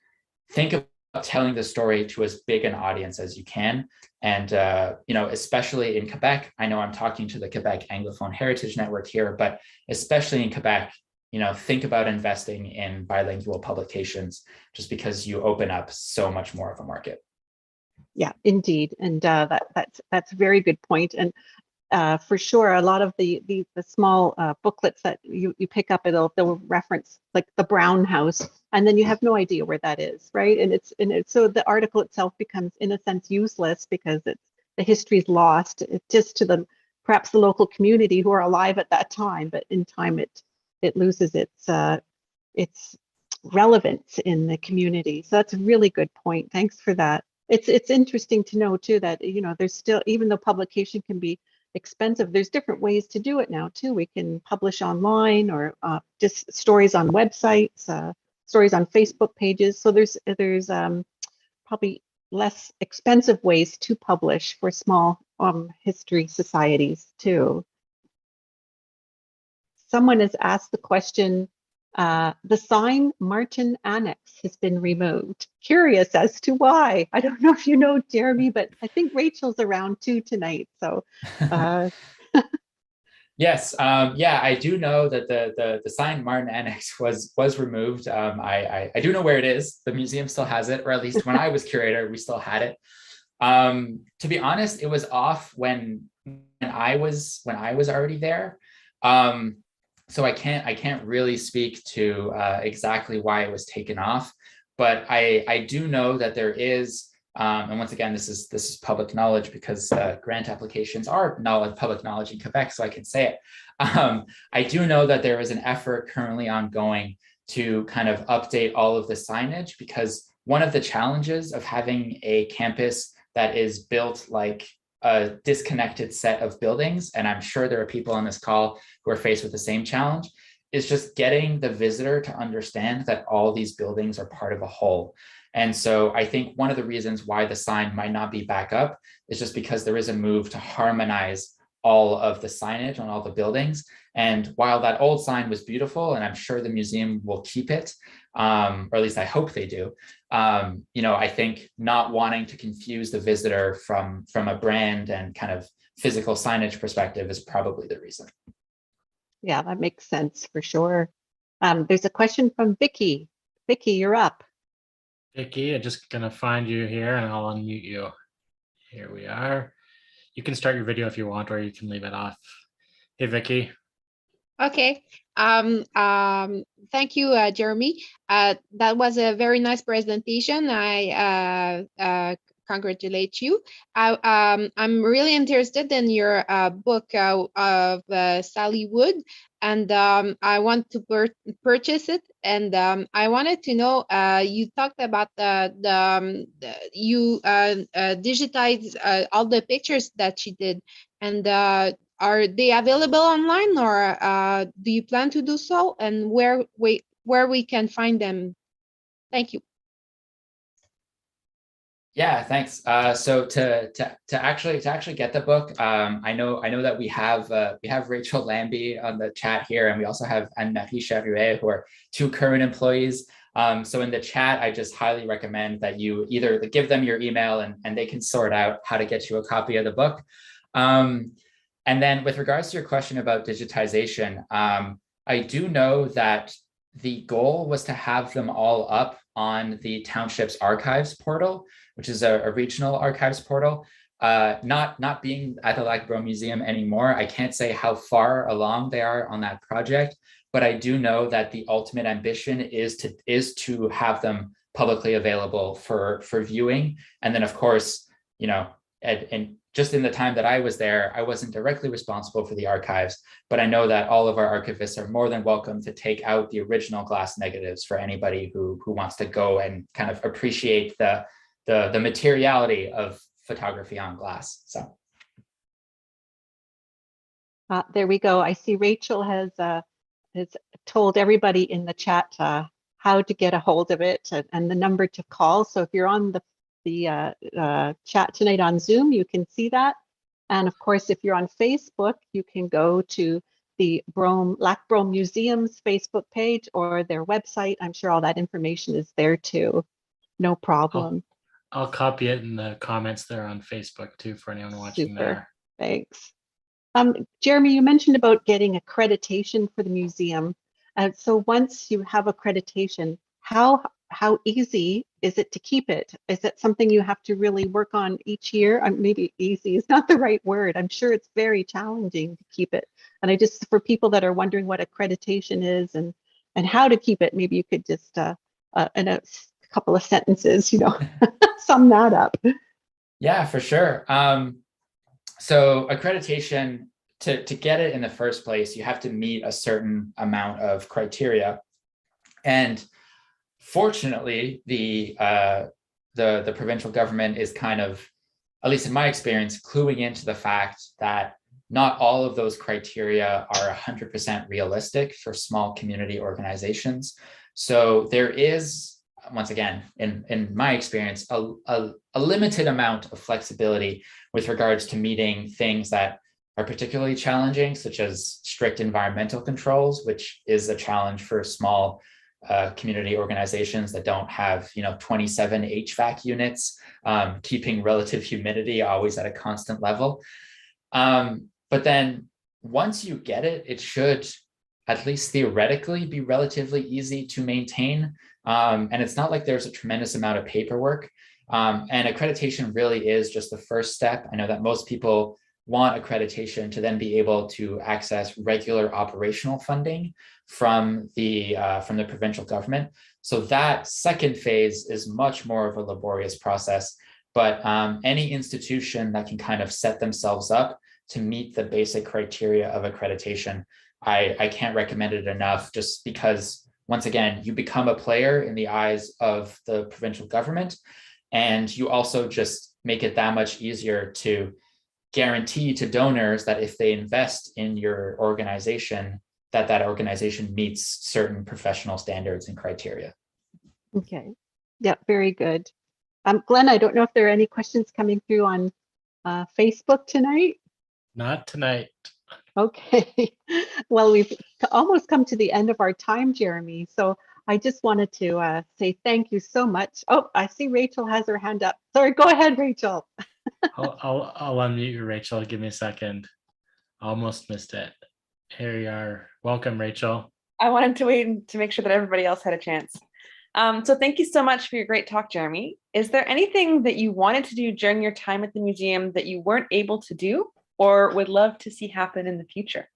think about telling the story to as big an audience as you can. And, especially in Quebec, I know I'm talking to the Quebec Anglophone Heritage Network here, but especially in Quebec, think about investing in bilingual publications just because you open up so much more of a market. Yeah, indeed. And that's a very good point. And for sure, a lot of the small booklets that you pick up, they'll reference like the Brown House, and then you have no idea where that is, right? And it's so the article itself becomes, in a sense, useless because the history is lost. It's just to perhaps the local community who are alive at that time, but in time it loses its relevance in the community. So that's a really good point. Thanks for that. It's interesting to know too that there's still, even though publication can be expensive, there's different ways to do it now too. We can publish online or just stories on websites, stories on Facebook pages. So there's probably less expensive ways to publish for small history societies too. Someone has asked the question, the sign Martin Annex has been removed. Curious as to why. I don't know if you know, Jeremy, but I think Rachel's around too tonight. So yes, yeah, I do know that the sign Martin Annex was removed. I do know where it is. The museum still has it, or at least when I was curator, we still had it. To be honest, it was off when I was already there. So I can't really speak to exactly why it was taken off, but I do know that there is, and once again, this is public knowledge because grant applications are public knowledge in Quebec, so I can say it. I do know that there is an effort currently ongoing to kind of update all of the signage, because one of the challenges of having a campus that is built like a disconnected set of buildings, and I'm sure there are people on this call who are faced with the same challenge, is just getting the visitor to understand that all these buildings are part of a whole. And so I think one of the reasons why the sign might not be back up is just because there is a move to harmonize all of the signage on all the buildings. And while that old sign was beautiful, and I'm sure the museum will keep it, or at least I hope they do, I think not wanting to confuse the visitor from a brand and kind of physical signage perspective is probably the reason. Yeah, that makes sense for sure. There's a question from Vicky. Vicky, you're up. Vicky, I'm just gonna find you here and I'll unmute you. Here we are. You can start your video if you want, or you can leave it off. Hey, Vicky. Okay. Thank you, Jeremy. That was a very nice presentation. I congratulate you. I'm really interested in your book of Sally Wood, and I want to purchase it. And I wanted to know, you talked about you digitized all the pictures that she did, and are they available online, or do you plan to do so, and where we can find them? Thank you. Yeah, thanks. So to actually get the book, I know that we have Rachel Lambie on the chat here, and we also have Anne-Marie Charruet, who are two current employees. So in the chat, I just highly recommend that you either give them your email and they can sort out how to get you a copy of the book. And then with regards to your question about digitization, I do know that the goal was to have them all up on the township's archives portal, which is a regional archives portal. Not being at the Lac-Brome Museum anymore, I can't say how far along they are on that project, but I do know that the ultimate ambition is to have them publicly available for viewing. And then, of course, and just in the time that I was there, I wasn't directly responsible for the archives, but I know that all of our archivists are more than welcome to take out the original glass negatives for anybody who wants to go and kind of appreciate the materiality of photography on glass. So there we go. I see Rachel has told everybody in the chat how to get a hold of it and the number to call. So if you're on the chat tonight on Zoom, you can see that. And of course, if you're on Facebook, you can go to the Lac-Brome Museum's Facebook page or their website. I'm sure all that information is there too. No problem. I'll copy it in the comments there on Facebook too for anyone watching. Super. There. Thanks. Jeremy, you mentioned about getting accreditation for the museum. So once you have accreditation, how how easy is it to keep it? Is it something you have to really work on each year? Maybe easy is not the right word. I'm sure it's very challenging to keep it. And I just, for people that are wondering what accreditation is and how to keep it, maybe you could just, in a couple of sentences, sum that up. Yeah, for sure. So accreditation, to get it in the first place, you have to meet a certain amount of criteria. And fortunately, the provincial government is kind of, at least in my experience, cluing into the fact that not all of those criteria are 100% realistic for small community organizations. So there is, once again, in my experience, a limited amount of flexibility with regards to meeting things that are particularly challenging, such as strict environmental controls, which is a challenge for small community organizations that don't have 27 HVAC units, keeping relative humidity always at a constant level. But then once you get it, it should, at least theoretically, be relatively easy to maintain. And it's not like there's a tremendous amount of paperwork. And accreditation really is just the first step. I know that most people want accreditation to then be able to access regular operational funding from the provincial government. So that second phase is much more of a laborious process, but any institution that can kind of set themselves up to meet the basic criteria of accreditation, I can't recommend it enough, just because, once again, you become a player in the eyes of the provincial government, and you also just make it that much easier to guarantee to donors that if they invest in your organization, that organization meets certain professional standards and criteria. Okay. Yeah, very good. Glenn, I don't know if there are any questions coming through on Facebook tonight. Not tonight. Okay. Well, we've almost come to the end of our time, Jeremy. So I just wanted to say thank you so much. Oh, I see Rachel has her hand up. Sorry, go ahead, Rachel. I'll unmute you, Rachel. Give me a second. Almost missed it. Here you are. Welcome, Rachel. I wanted to wait to make sure that everybody else had a chance. So thank you so much for your great talk, Jeremy. Is there anything that you wanted to do during your time at the museum that you weren't able to do or would love to see happen in the future?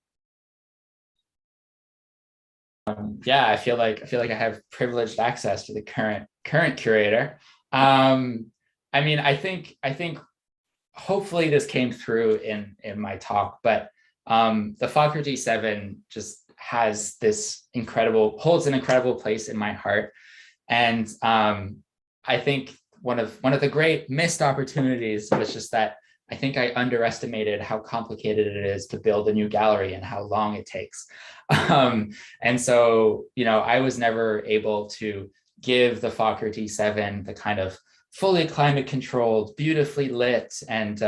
Yeah, I feel like I have privileged access to the current curator. I mean, I think hopefully this came through in my talk, but the Fokker G7 just holds an incredible place in my heart. And I think one of the great missed opportunities was just that I think I underestimated how complicated it is to build a new gallery and how long it takes. And so, I was never able to give the Fokker G7 the kind of fully climate controlled, beautifully lit, and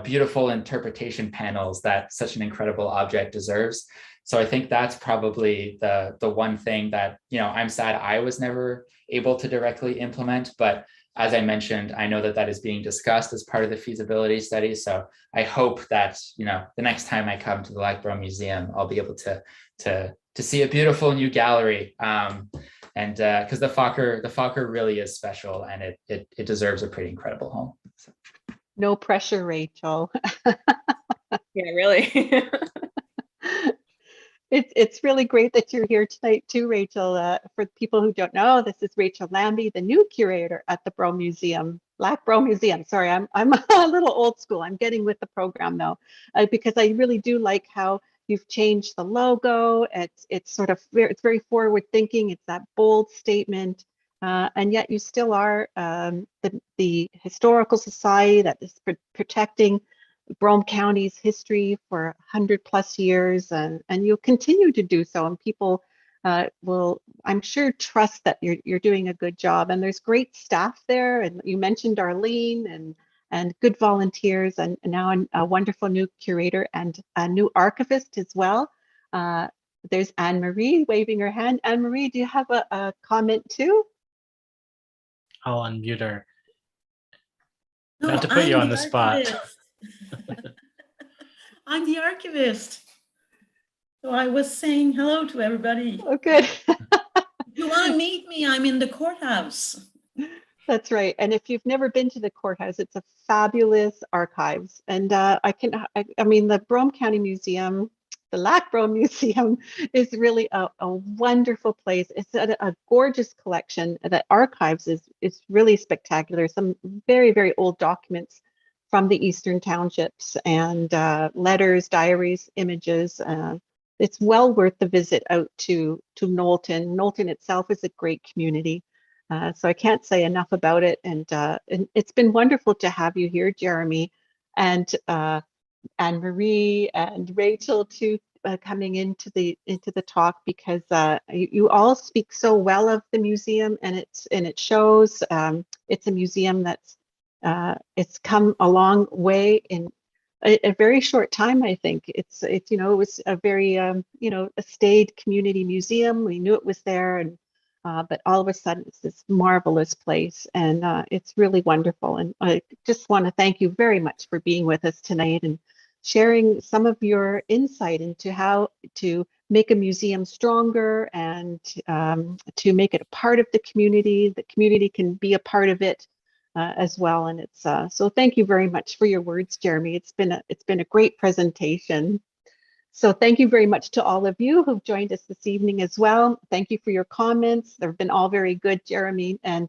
beautiful interpretation panels that such an incredible object deserves. So I think that's probably the one thing that, I'm sad I was never able to directly implement. But as I mentioned, I know that is being discussed as part of the feasibility study. So I hope that, the next time I come to the Lac-Brome Museum, I'll be able to see a beautiful new gallery. And because the Fokker really is special, and it deserves a pretty incredible home. So. No pressure, Rachel. Yeah, really. It's really great that you're here tonight too, Rachel. For people who don't know, this is Rachel Lambie, the new curator at the Brome Museum, Lac-Brome Museum. Sorry, I'm a little old school. I'm getting with the program though, because I really do like how you've changed the logo. It's very forward thinking. It's that bold statement, and yet you still are the historical society that is protecting Brome County's history for 100+ years, and you'll continue to do so. And people will, I'm sure, trust that you're doing a good job. And there's great staff there. And you mentioned Arlene and good volunteers, and now a wonderful new curator and a new archivist as well. There's Anne-Marie waving her hand. Anne-Marie, do you have a comment too? I'll unmute her. No, Not to put you on the spot. I'm the archivist. So I was saying hello to everybody. Oh, good. If you want to meet me, I'm in the courthouse. That's right. And if you've never been to the courthouse, it's a fabulous archives. And I mean, the Brome County Museum, the Lac-Brome Museum is really a wonderful place. It's a gorgeous collection. The archives is really spectacular. Some very, very old documents from the Eastern Townships and letters, diaries, images. It's well worth the visit out to Knowlton. Knowlton itself is a great community. So I can't say enough about it. And it's been wonderful to have you here, Jeremy, and Anne-Marie and Rachel too, coming into the talk, because you all speak so well of the museum, and it shows. It's a museum that's it's come a long way in a very short time. I think it's it was a very a staid community museum. We knew it was there, and but all of a sudden it's this marvelous place, and it's really wonderful. And I just want to thank you very much for being with us tonight and sharing some of your insight into how to make a museum stronger, and to make it a part of the community. The community can be a part of it as well. And it's so thank you very much for your words, Jeremy. It's been a great presentation. So thank you very much to all of you who've joined us this evening as well. Thank you for your comments. They've been all very good, Jeremy, and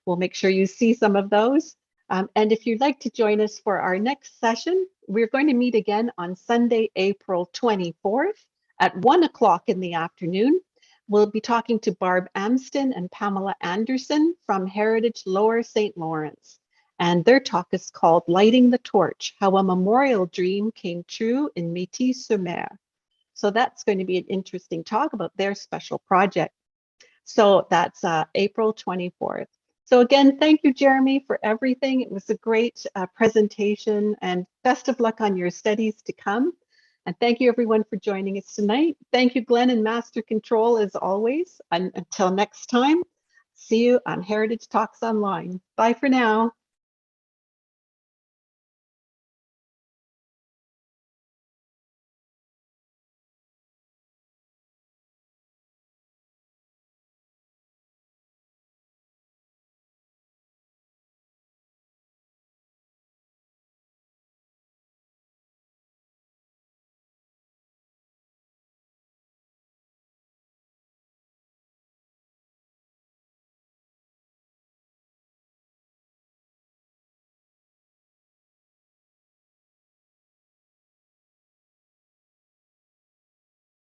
we'll make sure you see some of those. And if you'd like to join us for our next session, we're going to meet again on Sunday, April 24th at 1 o'clock in the afternoon. We'll be talking to Barb Amston and Pamela Anderson from Heritage Lower St. Lawrence. And their talk is called Lighting the Torch, How a Memorial Dream Came True in Métis-sur-Mer. So that's going to be an interesting talk about their special project. So that's April 24th. So again, thank you, Jeremy, for everything. It was a great presentation, and best of luck on your studies to come. And thank you, everyone, for joining us tonight. Thank you, Glenn and Master Control, as always. And until next time, see you on Heritage Talks Online. Bye for now.